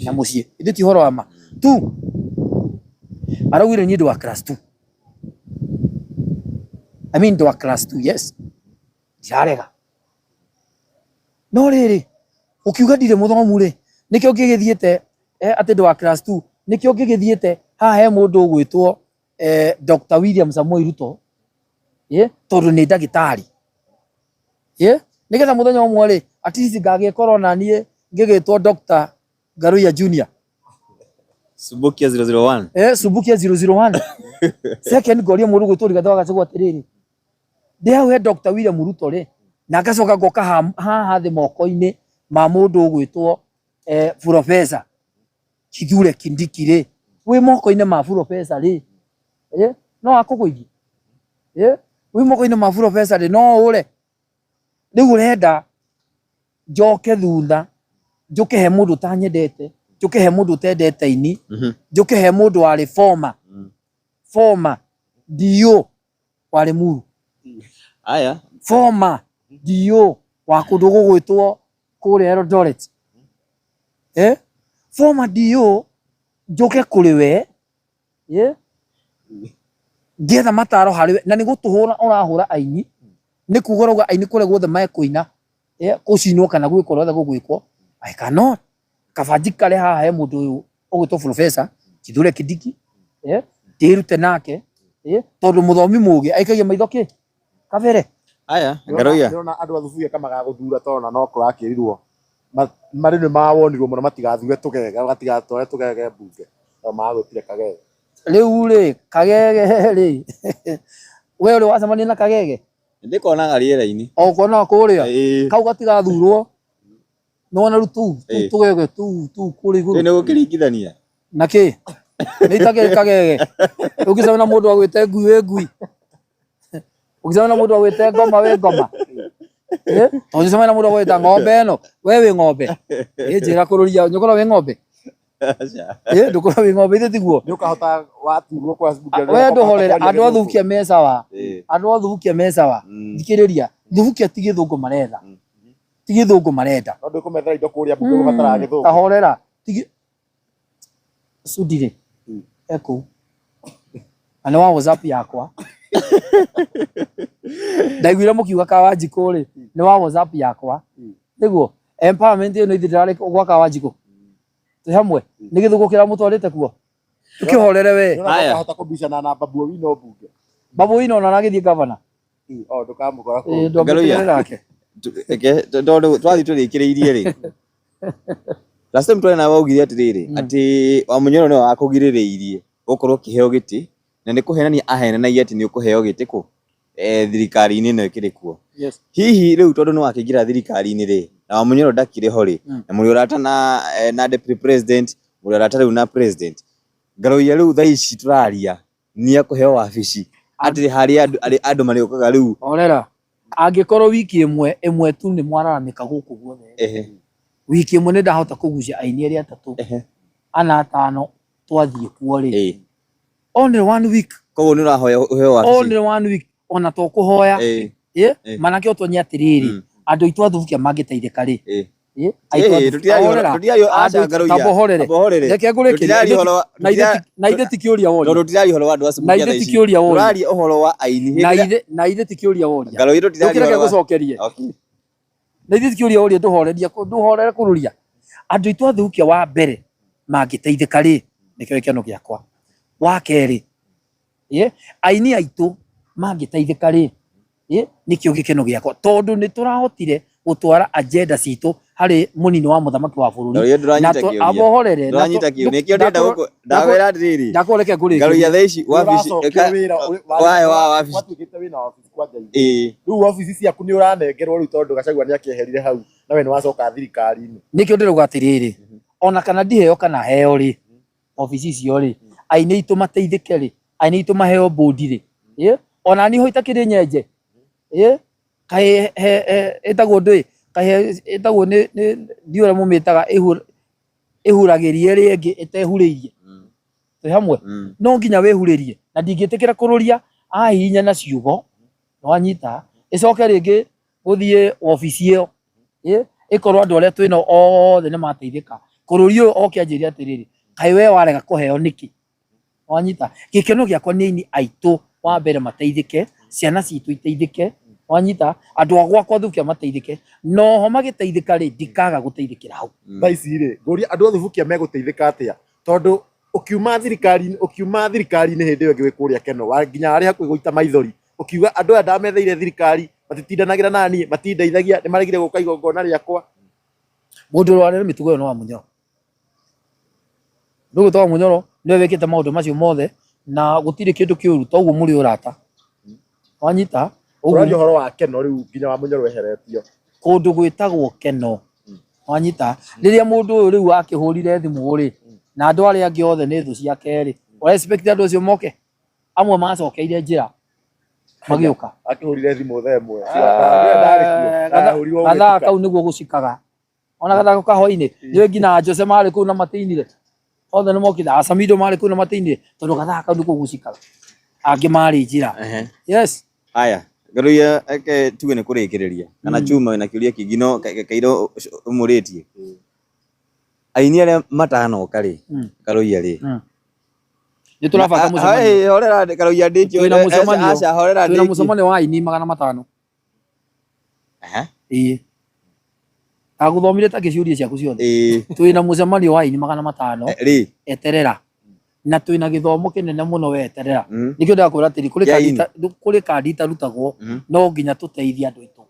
na mũciĩ ithĩ ti ũhoro wa ma tu araugire niĩ ndĩ wa class 2 I mean ndĩ wa class 2 yes ndirarega no rĩrĩ ũkiuga ndirĩ mũthomu rĩ nĩkĩo ngĩgĩthiĩte atĩ ndĩ wa class 2 nĩkĩo ngĩgĩthiĩte haha he mũndũ ũgwĩtwo Dr. William Samoei Ruto tondũ nĩ ndagĩtarĩ nĩgetha mũthenya ũmwe rĩ at least ngagĩkorwo na niĩ ngĩgĩtwo Dr. Garoia Junior Subukia 001 Subukia 001 second ngoria mũndũ gwĩtwo Rigathĩ wa Gachagua atĩrĩrĩ ndĩ hau he Dr. William Ruto rĩ na ngacoka ngoka haha thĩ moko-inĩ ma mũndũ ũgwĩtwo Professor Kithure Kindiki rĩ wĩ moko-inĩ ma Professor rĩ no akũgũithie wĩ moko-inĩ ma Professor rĩ no ũre rĩu ũrenda njoke thutha njũke he mũndũ tanyendete njũke he mũndũ tendete ini njũke he mũndũ warĩ former DO wa Limuru former DO wa kũndũ gũgwĩtwo kũrĩa Eldoret former DO njũke kũrĩ we ngĩetha mataro harĩ we na nĩ gũtũhũra ũrahũra aini nĩ kuga rauga aini kũrĩa guothe mekũina gũcinwo kana gwĩkwo rwothe gũgwĩkwo I cannot kabanji karĩ haha he mũndũ ũyũ ũgwĩtwo Professor Kithure Kindiki ndĩrute nake tondũ mũthomi mũgĩ aikagia maitho kĩ kabere Garoia ndĩrona andũ athuburia kama gagũthura tondũ no kũrakĩrirwo marĩ nĩ mawonirwo mũno matigathure tũgege gatigatware tũgege mbunge no magwĩtire kagege rĩu rĩ kagege rĩ we ũrĩ wacemania na kagege ndikona rĩera-inĩ o kona kũrĩa kau gatigathurwo nona rutu tugege tu kuri iguru nĩ gũkĩringithania naki nĩ itage kagege ukisema na mũndũ agwĩte ngui ukisema na mũndũ agwĩte ngoma we ngoma ukisema na mũndũ agwĩte ng'ombe no we wĩ ng'ombe njĩra kũrũria nyũkora wĩ ng'ombe ndũkora wĩ ng'ombe tiguo nĩ ũkahota waturwo kwa we ndũhorera andũ athukia mesawa andũ athukia mesawa thikĩrĩria thukia ti gĩthũngũ maretha ti gĩthũngũ marenda no ndĩkũmethera indo kũrĩa mbunge gũbatara gĩthũngũ tahorera sudire eko ana wa WhatsApp yakwa ndaiguire mukiuga ka Wanjikũ ri ni wa WhatsApp yakwa niguo empowerment ino ithirare gwaka Wanjikũ tu hamwe ni githũngũ kira mutwarite kuo tukihorere we haya hota kubishana na Babu Owino mbunge Babu Owino na nagithie governor ndukamukora ku ngaruya nake ndondu twathi turikiriirie ri last time twena waugire atiriri ati Wamunyoro no akugiririirie gukorwo kiheo giti na ni kuhenania ahenanagia ati ni ukuheo giti ku thirikari-ini no ikiri kuo hihi riu tondu no akigira thirikari-ini ri na Wamunyoro ndakire ho ri na muri urata na deputy president muri urata riu na president Ngaruya riu thaa ici turaria ni akuheo wabici ati hari andu mari ukaga riu orera angikorwo wiki imwe tu ni mwararamika guku guothe wiki imwe ni ndahota kugucia aini aria atatu ana atano twathie kuo ri only 1 week koguo ni urahoya uheo wabici only 1 week ona to kuhoya manake otonya atiriri andu itu athukia mangiteithika ri na ithe tikiuria woria tutirari horo wa andu acio na ithe tikiuria woria turari uhoro wa aini na ithe tikiuria woria Ngaruya tutirari horo gucokerie na ithe tikiuria woria nduhorere kururia andu itu athukia wa mbere mangiteithika ri nikio ikeno giakwa wa keri aini aitu mangiteithika ri nikio gikeno giakwa tondu ni turahotire gutwara agenda citu hari munini wa muthamaki wa bururi na abohorere ndanyita kiu nikio ndenda ndawira ndiriri ndakoreke kuri Ngaruya thaici wabici wae wa wabici watukite wina wabici kwanja riu wabici ciaku ni uranengerwo riu tondu Gachagua ni akieherire hau na we ni wacoka thirikari-ini nikio ndiruga atiriri ona kana ndiheo kana heo ri wabici cio ri aini itu mateithike ri aini itu maheo bodi ri ona ni ho itakiri nyenje kai etagwo ndui kai etagwo ni ndiura mumitaga ihuragirie ringi itehuririe tu hamwe no nginya wehuririe na ndingitikira kururia ahinya na ciugo no anyita icoke ringi guthie ofisi iyo ikorwo andu aria twina othe ni mateithika kururio oke anjiria atiriri kai we warega kuheo niki no anyita gikeno giakwa ni ini aitu wa mbere mateithike ciana citu iteithike wanyita andu agwakwa thukia mateithike no ho magiteithika ri ndikaga guteithikira hau thaici ri nguria andu othe vukia meguteithika atia tondu ukiuma thirikari-ini hindi iyo ngi wikuria keno wa nginya ari hakuhi guita maithori ukiuga andu aya ndametheire thirikari matitindanagira nani matindeithagia ni maregire guka igongona riakwa mundu rwarere mitugo yo no Wamunyoro ndugu to Wamunyoro niwe wikite maundu macio mothe na gutire kindu kiuru toguo muri urata wanyita urario horo wa keno riu nginya Wamunyoro eheretio kundu gwitagwo keno wanyita riria mundu uyu riu akihurire thimu ri na andu aria angi othe ni thu ciake ri respect andu acio moke amwe macokeire njira magiuka akihurire thimu themwe gathaa kau niguo gucikaga ona gathaa kahoi-ini niwe nginya Jose mari kuu na mateinire othe ni mokire Asamido mari kuu na mateinire tondu gathaa kau niguo gucikaga angi mari njira yes haya Ngaruya tuge ni kurikiriria kana chuma na kiuria kingi no kairo umuritie aini aria matanoka ri Ngaruya ri ni turabanga mucemanio horera Ngaruya ndikio aca horera ndikio mucemanio wa aini 500 aguthomire ta giciuria ciaku ciothe twina mucemanio wa aini 500 ri eterera na twina githomo kinene muno weterera nikio ndakwira atiri kuri kandi tarutagwo no nginya tuteithia andu itu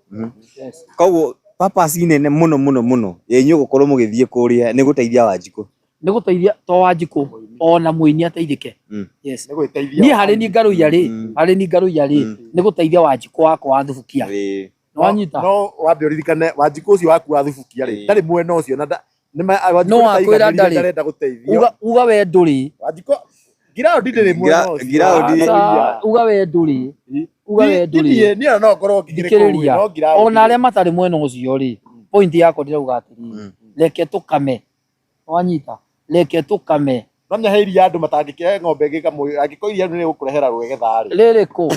koguo purpose nene muno yenyu gukorwo mugithie kuria ni guteithia Wanjikũ ni guteithia to Wanjikũ ona muini ateithike. Yes, nĩ gwĩteithia ni harĩ ni Ngaruiya rĩ, harĩ ni Ngaruiya rĩ nĩ gũteithia Wanjikũ wakwa wa Thubukia. Wanyita no wambe ũririkane Wanjikũ ũcio waku wa Thubukia rĩ ndarĩ mwena ũcio na no akwĩra ndarĩ gũteithio. uga we ndũrĩ Wanjikũ Giraũndi ndĩrĩ mwena ũcio. Uga we ndũrĩ, uga we ndũrĩ. Niĩ no ngorwo ngĩgĩrĩria no Giraũndi. Ona arĩa matarĩ mwena ũcio rĩ, point yako ndĩrauga atĩrĩ, reke tũkame. Wanyita, reke tũkame. Nomya he iria andũ matangĩkĩhe ng'ombe ĩngĩkamwo, angĩkorwo iria nĩ gũkũrehera rwĩgetha rĩ. Rĩrĩ kũ?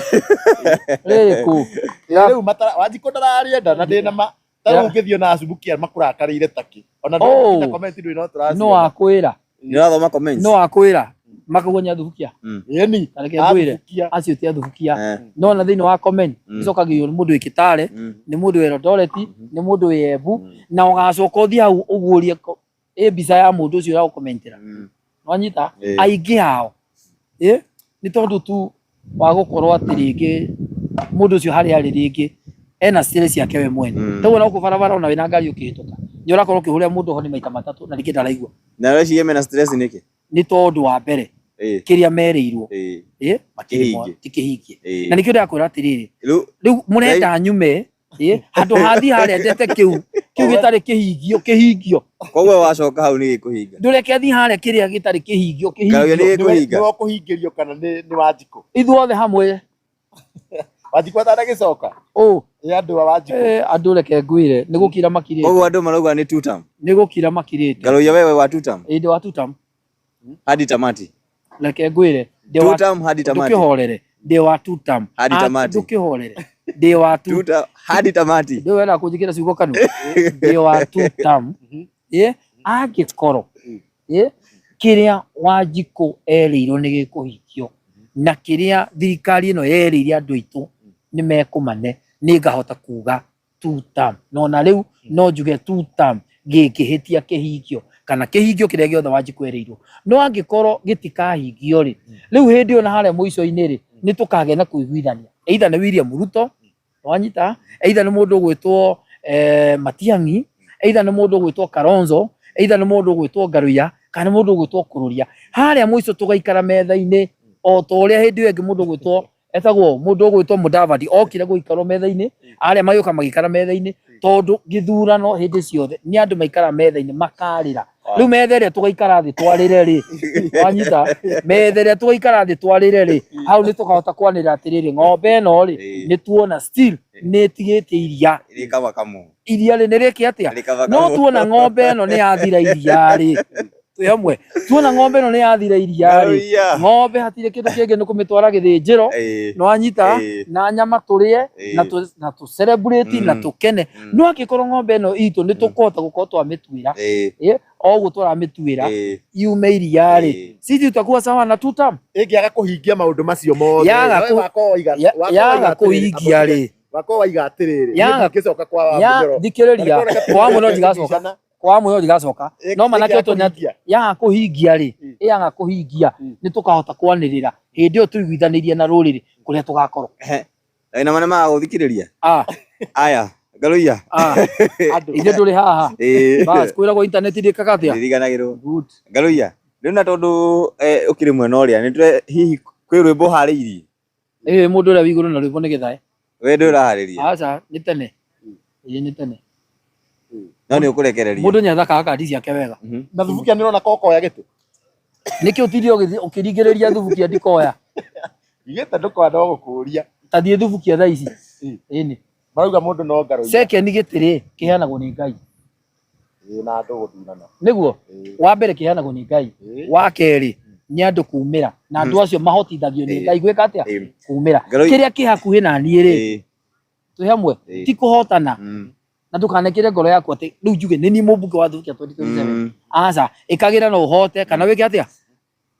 Rĩrĩ kũ? Rĩu Wanjikũ ndararĩenda na ndĩna ma tarĩu ũngĩthiĩ na Subukia makũrakarĩire takĩ. Ona ndĩna comment ndũĩ no tũracia. No akwĩra. Nĩũrathoma comments? No akwĩra. Makagonya Thubukia. Yeni. Reke ngwĩre acio ti Thubukia. No na thĩinĩ wa comment icokagio nĩ mũndũ wĩ Kitale, nĩ mũndũ wĩ Eldoret, nĩ mũndũ wĩ Embu na ũgacoka ũthiĩ hau ũguũrie mbica ya mũndũ ũcio ũrakomentera. Wanyita aingĩ hao nĩ tondũ tu wa gũkorwo atĩ rĩngĩ mũndũ ũcio harĩa arĩ rĩngĩ ena stress yake we mwene. Tauo no kũbarabara ona wĩna ngari ũkĩhĩtũka nĩ ũrakorwo ũkĩhũrĩa mũndũ ho nĩ maita matatũ na rĩngĩ ndaraigua. Na rĩu ciĩ mena stress nĩkĩ? Nĩ tondũ wa mbere kĩrĩa merĩirwo tikĩhingie. Na nĩkĩo ndakwĩra atĩrĩrĩ, rĩu mũrenda nyume handũ hathi harĩa ndete kĩu gĩtarĩ kĩhingio. Koguo wacoka hau nĩ gĩkũhinga. Ndũreke athi harĩa kĩrĩa gĩtarĩ kĩhingio. Nĩ kũhingĩrio kana nĩ Wanjikũ? Ithuothe hamwe. Wanjikũ atanagĩcoka andũ a Wanjikũ andũ reke ngwĩre nĩ gũkira makirĩte. Koguo andũ marauga nĩ two term. Nĩ gũkira makirĩte. Ngaruiya wewe wa two term? Ndĩ wa two term hadi tamati. Reke ngwĩre two term hadi tamati. Ndũkĩhorere ndĩ wa two term hadi tamati. Ndũkĩhorere ndĩ wa two term hadi tamati. Ndĩ wenda kũnjĩkĩra ciugo kanu ndĩ wa two term. Angĩkorwo kĩrĩa Wanjikũ erĩirwo nĩ gĩkũhingio na kĩrĩa thirikari ĩno yerĩire andũ aitũ nĩ mekũmane nĩ ngahota kuga two term. Nona rĩu no njuge two term gĩkĩhĩtia kĩhingio kana kĩhingio kĩrĩa gĩothe Wanjikũ erĩirwo. No angĩkorwo gĩtikahingio rĩ, rĩu hĩndĩ ĩyo na harĩa mũico-inĩ rĩ nĩ tũkagĩa na kũiguithania. Either nĩ William Ruto, wanyita, either nĩ mũndũ ũgwĩtwo Matiang'i, either nĩ mũndũ ũgwĩtwo Kalonzo, either nĩ mũndũ ũgwĩtwo Ngaruiya kana mũndũ ũgwĩtwo Kururia. Harĩa mũico tũgaikara metha-inĩ o ta ũrĩa hĩndĩ ĩyo ĩngĩ mũndũ ũgwĩtwo etagwo mũndũ ũgwĩtwo Mudavadi okire gũikarwo metha-inĩ, arĩa magĩũka magĩikara metha-inĩ tondũ gĩthurano hĩndĩ ciothe nĩ andũ maikara metha-inĩ makarĩra. Rĩu metha ĩrĩa tũgaikara thĩ twarĩre rĩ, wanyita, metha ĩrĩa tũgaikara thĩ twarĩre rĩ, hau nĩ tũkahota kwanĩrĩra atĩrĩrĩ, ng'ombe ĩno rĩ nĩ tuona still nĩ ĩtigĩte iria. Iria rĩ nĩ rĩkĩ atĩa? No tuona ng'ombe ĩno nĩ yathira iria rĩ, twĩ hamwe, tuona ng'ombe ĩno nĩ yathira iria rĩ, ng'ombe hatirĩ kĩndũ kĩngĩ nĩ kũmĩtwara gĩthĩnjĩro, nĩ wanyita, na nyama tũrĩe na tũ celebrate na tũkene. No angĩkorwo ng'ombe ĩno itũ nĩ tũkũhota gũkorwo twamĩtuĩra o ũguo tũramĩtuĩra yume iria rĩ, sisi tutakuwa sawa na two term. Ĩngĩaga kũhingia maũndũ macio mothe yaga kũhingia rĩ, wakorwo waiga atĩrĩrĩ gĩcoka kwa Wambũgero thikĩrĩria kwa mũno ndigacoka kwa mũno ndigacoka no manake ũtũ yaga kũhingia rĩ, yaga kũhingia nĩ tũkahota kwanĩrĩra hĩndĩ ĩyo tũiguithanĩrie na rũrĩrĩ kũrĩa tũgakorwo. Na manene ma gũthikĩrĩria aya Ngaruiya ithe ndũrĩ haha bas kwĩragwo intaneti ndĩkaga atĩa ndiriganagĩrwo. Ngaruiya rĩu na tondũ ũkĩrĩ mwena ũrĩa nĩ tũre hihi kwĩ rwĩmbo harĩirie? Mũndũ ũrĩa wĩ igũrũ na rwĩmbo nĩ Gĩthae. We ndũ ũraharĩria? Aca nĩ tene, nĩ tene. No nĩ ũkũrekereria mũndũ nĩ athakaga kandi ciake wega. Na Thubukia nĩ ũrona kokoya gĩtĩ nĩkĩ ũthiĩ ũkĩringĩrĩria Thubukia ndikoya igĩte ndũkoya no gũkũria ta thiĩ Thubukia thaa ici. Ĩni marauga mũndũ no Ngaruiya second gĩtĩ rĩ kĩheanagwo nĩ Ngai na andũ gũthurana nĩguo. Wa mbere kĩheanagwo nĩ Ngai, wa kerĩ nĩ andũ kumĩra na andũ acio mahotithagio nĩ Ngai gwĩka atĩa kumĩra. Kĩrĩa kĩ hakuhĩ na niĩ rĩ twĩ hamwe ti kũhotana na ndũkanekĩre ngoro yaku atĩ rĩu njuge nĩ niĩ mũmbunge wa Thubukia 2027. Aca ĩkagĩra no ũhote kana wĩke atĩa,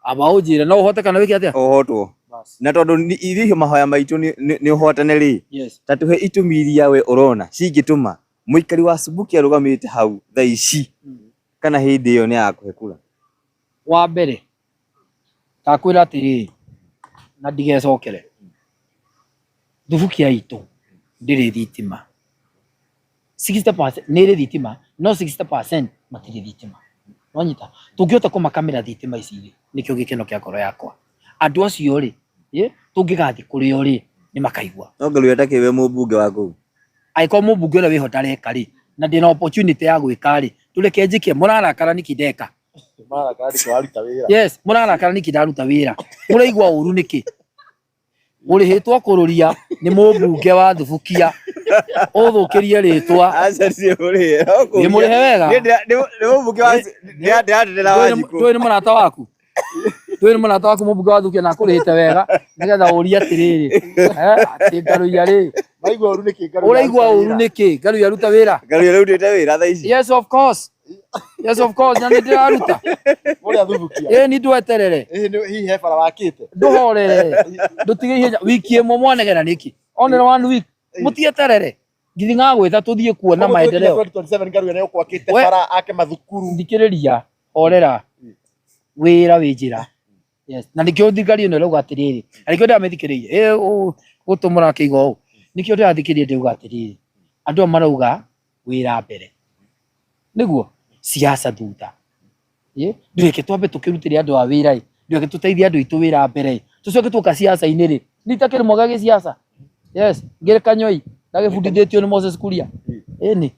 aba ũnjĩre no ũhote kana wĩke atĩa ũhotwo. Na tondũ ithuĩ mahoya maitũ nĩ ũhotane rĩ, ta tũhe itũmi iria we ũrona cingĩtũma mũikari wa Subukia arũgamĩte hau thaa ici kana hĩndĩ ĩyo nĩ agakũhe kura. Wa mbere takwĩra atĩrĩ na ndigecokere, Thubukia itũ ndĩrĩ thitima 60% nĩ ĩrĩ thitima no 60% matirĩ thitima. Wanyita tungihota kumakamira thitima ici ri nikio gikeno kia ngoro yakwa andu acio ri tungigathi kuri o ri ni makaigua no ngaru yatakiwe mubunge wako aiko mubunge ura wiho tareka ri na ndina opportunity ya gwika ri tureke njike murarakara nikindeka marakara ndikwaruta wira yes murarakara nikindaruta wira muraigua uru niki urihitwa kururia ni mubunge wa Thubukia uthukirie ritwa acha cie uri ni murihe wega ni mubunge wa ndira Wanjiku twi ni murata waku mubunge wa Thubukia na kurihite wega nigetha uria atiriri ati Ngaruiya ri maigua uru niki uraigua uru niki Ngaruiya ruta wira Ngaruiya rutite wira thaa ici yes of course na ndiraruta uria Thubukia ni ndweterere hihi he bara wakite nduhorere ndutige ihenya wiki imwe mwanegera niki onera one week mutieterere ngithinga gwitha tuthie kuona maendeleo 2027 Ngaruiya nayo kwakite bara ake mathukuru ndikiriria horera wira winjira yes na nikio thigari no rauga atiriri nikio ndamithikiririe gutumura kigo nikio ndathikiririe ndiuga atiriri andu marauga wira mbere niguo siasa thutha ndureke twambe tukirutire andu a wira ndureke tuteithie andu itu wira mbere tucoke tuka siasa ini ri nitakiri mwaga gi siasa yes ngire kanyoi ndagibundithitio ni Moses Kuria ni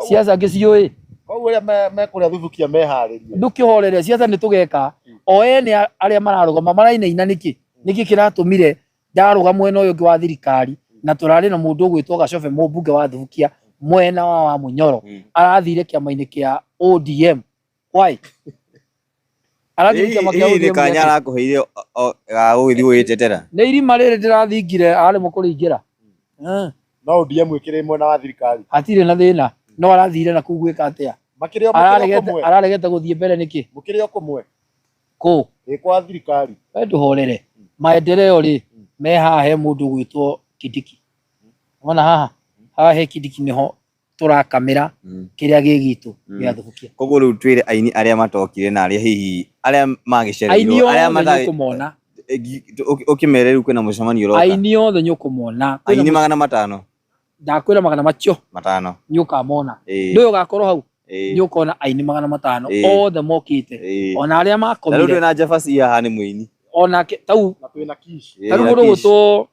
siasa ngicioi koguo uria me kuria Thubukia meharirie ndukihorere siasa ni tugeka o ene aria mararugama maraina niki kiratumire ndaruga mwena uyu ngi wa thirikari na turari na mundu gwitwo Gacobe mubunge wa Thubukia mwena wa Munyoro arathire kiama-ini kia ODM why arathire kiama kia ODM kanya arakuheire ga guthi gwitetera ni irima riri ndirathingire ari mukuringira no ODM ikire mwena wa thirikari atire na thina no arathire na kugwika atia makire araregete guthie mbere niki mukire okomwe ko kwa thirikari nduhorere maendeleo ri me haha he mundu gwitwo Kidiki ona haha he Kidiki niho turakamira kiria gigitu gia Thubukia koguo riu twire aini aria matokire na aria hihi aria magicereirwo aria matari ukimere riu kwina mucemanio roka aini othe nyukumona aini 500 ndakwira 500 nyukamona ndio gakorwo hau nyukona aini 500 othe mokite ona aria makomire riu na Jefasi haha ni muini ona tau na twina Kish tau mundu gwitwo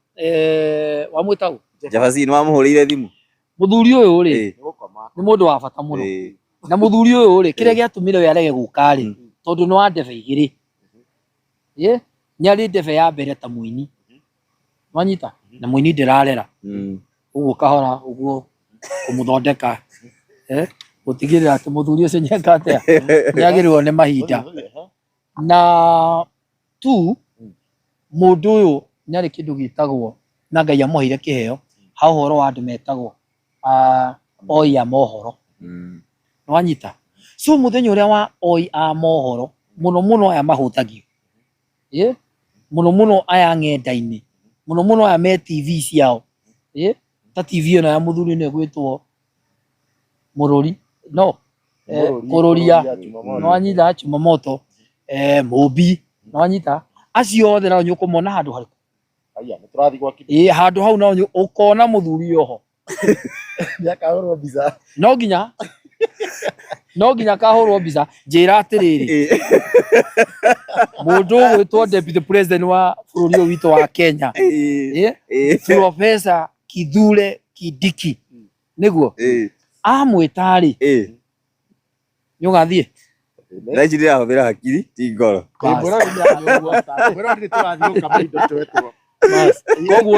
wamwitau Jefasi ni wamuhurire thimu muthuri uyu ri ni mundu wa bata muno na muthuri uyu ri kiria giatumire we arege guka ri tondu no andeve igiri nyari ndeve ya mbere ta muini wanyita na muini ndirarera uguo kahora uguo kumuthondeka gutigirira ati muthuri ucio nyeka atia niagirwo ni mahinda na tu mundu uyu nyari kindu gitagwo na Ngai amuheire kiheo ha uhoro wa andu metagwo oi a mohoro wanyita so muthenya uria wa oi a mohoro muno aya mahutagio muno aya ng'enda-ini muno aya me TV ciao ta TV ino ya muthuri ni gwitwo Mururi no Kururia no wanyita Chumamoto Mubi no wanyita acio othe nao nyukumona handu hariku aya niturathi gwa Kidiki handu hau nao ukona muthuri oho yakahurwo biza no nginya kahurwo biza njira atiriri mundu gwitwo deputy president wa bururi uyu witu wa Kenya Professor Kithure Kindiki niguo amwitari nyugathie Raici ndirahũthĩra hakiri ti ngoro koguo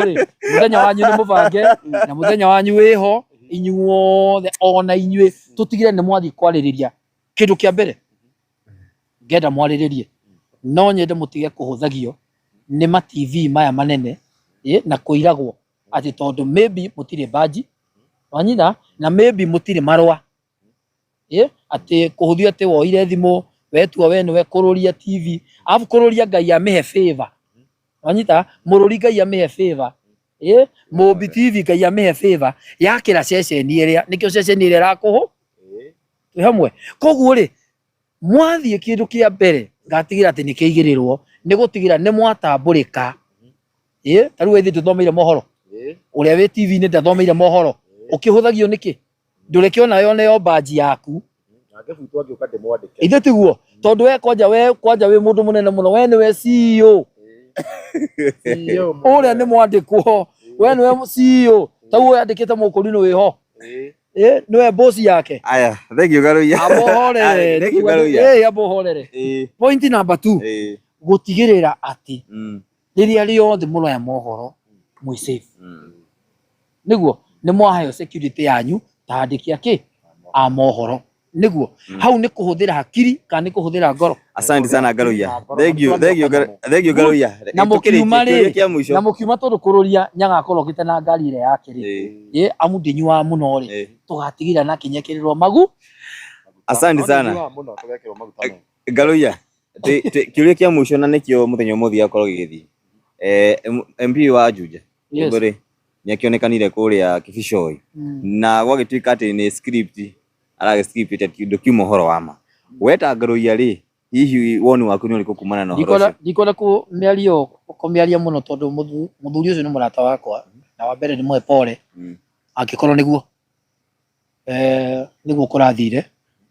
ri muthenya wanyu ni mubange na muthenya wanyu wiho inyuothe ona inyue tutigire ni mwathi kwaririria kindu kia mbere ngenda mwariririe no nyende mutige kuhuthagio ni ma TV maya manene na kuiragwo ati tondu maybe mutire baji wanyina na maybe mutire marwa ati kuhuthio ati woire thimu wetua we niwe kururia TV afu kururia Ngai amehe favor wanyita Mururi Ngai amehe favor Mubi TV Ngai amehe favor yakira ceceni iria nikio ceceni iria rakuhu twi hamwe koguo ri mwathie kindu kia mbere ngatigira ati nikiigirirwo ni gutigira ni mwatamburika taru ethi tuthomeire mohoro uria we TV ni ndathomeire mohoro ukihuthagio niki ndureke ona yone yo baji yaku Angĩbutwo angĩũka ndĩmwandĩke. Ithe tiguo tondu we kwanja wi mundu munene muno we ni we CEO uria ni mwandikwo we ni we CEO tau we andikite mukurino wiho ni we boss yake. Aya, thank you Garuya. Abohorere Thank you Garuya. Abohorere. Point number 2 gutigirira ati riria riothe muroya mohoro mwi safe niguo ni mwahayo security yanyu ta andiki aki a mohoro niguo hau ni kuhuthira hakiri kana ni kuhuthira ngoro. Asante sana Garuya. Thank you Garuya. Na mukiuma tondu kururia nyaga akorogite na ngari ile yake ri amu ndinyua muno ri tugatigira na kinyekerirwo magu. Asante sana Garuya. Kiuria kia mwisho na nikio muthenya muthi akorwo gigithii MP wa Juja mbere nĩakĩonekanire kũrĩa Kibicoi na gwagĩtuĩka atĩ nĩ script aragĩscriptĩte kĩndũ kiuma ũhoro wa ma. Weta Garuya rĩ, hihi woni waku nĩ ũrĩkũ kumana na ũhoro ũcio? Ndikona kũmĩaria mũno tondũ mũthuri ũcio nĩ mũrata wakwa na wa mbere nĩ mwe pole angĩkorwo nĩguo kũrathire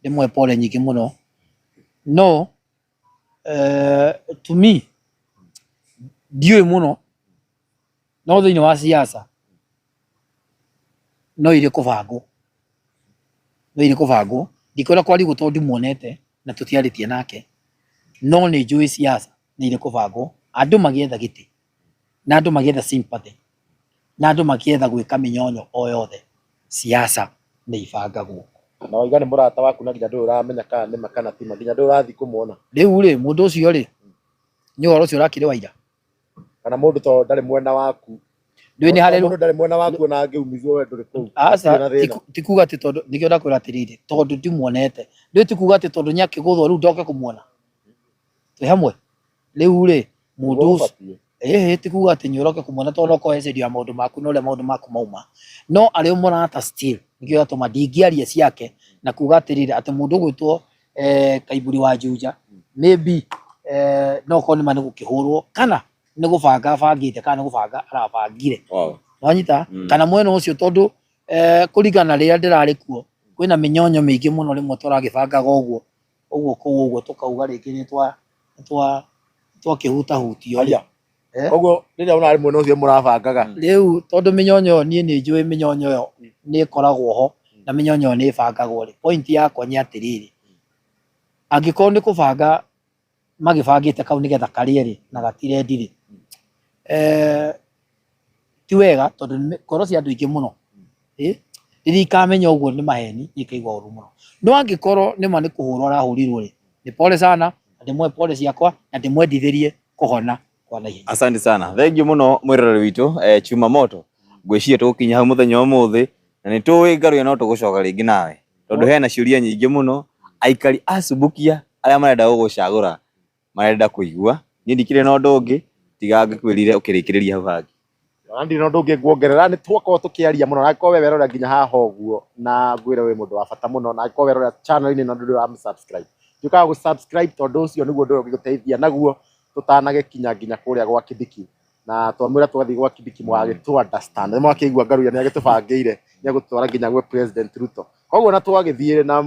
nĩ mwe pole nyingĩ mũno no to me ndiũĩ mũno no thĩinĩ wa siasa no irĩ kũbangwo ndikona kwarigwo tondũ ndimuonete na tũtiarĩtie nake no nĩ njũĩ siasa nĩ irĩ kũbangwo andũ magĩetha gĩtĩ na andũ magĩetha sympathy na andũ magĩetha gwĩka mĩnyonyo o yothe siasa nĩ ibangagwo. Na waiga nĩ mũrata waku na nginya ndũĩ ũramenya kana nĩ ma kana ti ma nginya ndũĩ ũrathiĩ kũmuona rĩu rĩ mũndũ ũcio rĩ nĩ ũhoro ũcio ũrakĩrĩ wa ira kana mũndũ to ndarĩ mwena waku ndũĩ nĩ harĩ mũndũ ndarĩ mwena waku na angĩumithio we ndũrĩ kũu. Aca tikuga atĩ tondũ nĩkĩo ndakwĩra atĩrĩrĩ tondũ ndimuonete ndũĩ tikuga atĩ tondũ nĩakĩgũthwo rĩu ndoke kũmuona twĩ hamwe rĩu rĩ mũndũ ũcio tikuga atĩ nĩũroke kũmuona tondũ no kũheceria maũndũ maku na ũrĩa maũndũ maku mauma no arĩ mũrata still nĩkĩo atũma ndingĩaria ciake na kuga atĩrĩrĩ atĩ mũndũ gwĩtwo Kaiburi wa Juja maybe no korwo nĩ ma nĩ gũkĩhũrwo kana nĩ gũbanga bangĩte kana nĩ gũbanga arabangire wanyita kana mwena ũcio tondũ kũringana rĩrĩa ndĩrarĩ kuo kwĩna mĩnyonyo mĩingĩ mũno rĩmwe tũragĩbangaga ũguo tũkauga rĩngĩ nĩ twakĩhutahutio koguo rĩrĩa ũnarĩ mwena ũcio mũrabangaga rĩu tondũ mĩnyonyo niĩ nĩ njũĩ mĩnyonyo ĩyo nĩ ĩkoragwo ho na mĩnyonyo nĩ ĩbangagwo rĩ point yakwa nĩ atĩrĩrĩ angĩkorwo nĩ kũbanga magĩbangĩte kau nĩgetha karĩe rĩ na gatirendi rĩ ti wega tondũ ngoro cia andũ aingĩ mũno rĩrĩa ikamenya ũguo nĩ maheni ikaigua ũru mũno no angĩkorwo nĩ ma nĩ kũhũrwo arahũrirwo rĩ nĩ pole sana na ndĩmwe pole ciakwa na ndĩmwendithĩrie kũhona kwa naihenya. Asante sana thank you mũno mwĩroreri witũ Chuma Moto ngwĩciria tũgũkinya hau mũthenya ũmũthĩ na nĩ tũĩ Garuya no tũgũcoka rĩngĩ nawe tondũ hena ciũria nyingĩ mũno aikari a Subukia arĩa marenda gũgũcagũra marenda kũigua niĩ ndikĩrĩ na ũndũ ũngĩ tiga ngĩkwĩrire ũkĩrĩkĩrĩria hau hangĩ Andi no ndũngĩ nguongerera nĩ twakorwo tũkĩaria mũno na korwo we werora nginya haha ũguo na ngwĩre wĩ mũndũ wa bata mũno na korwo werora channel-inĩ na ndũrĩ wa subscribe tuĩkaga gũ-subscribe tondũ ũcio nĩguo ndũrĩ ũgĩgũteithia naguo tũtanagĩkinya nginya kũrĩa gwa Kidiki na twamwĩra twathiĩ gwa Kidiki mwagĩtũ understand nĩ mwakĩigua Garuya nĩ agĩtũbangĩire nĩ agũtwara nginya gwĩ President Ruto koguo na twagĩthiĩ na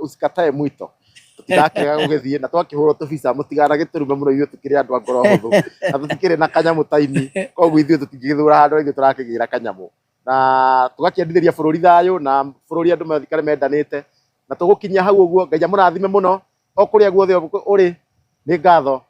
usikatae mwito tũtigakĩrega gũgĩthiĩ na twakĩhũrwo tũbica mũtiganagĩtũrume mũno ithuĩ tũkĩrĩ andũ a ngoro hũthũ na tũtikĩrĩ na kanyamũ taini koguo ithuĩ tũtingĩgĩthũra handũ ithuĩ tũrakĩgĩra kanyamũ na tũgakĩendithĩria bũrũri thayũ na bũrũri andũ mathikare mendanĩte na tũgũkinyia hau ũguo Ngai amũrathime mũno o kũrĩa guothe ũrĩ nĩ ngatho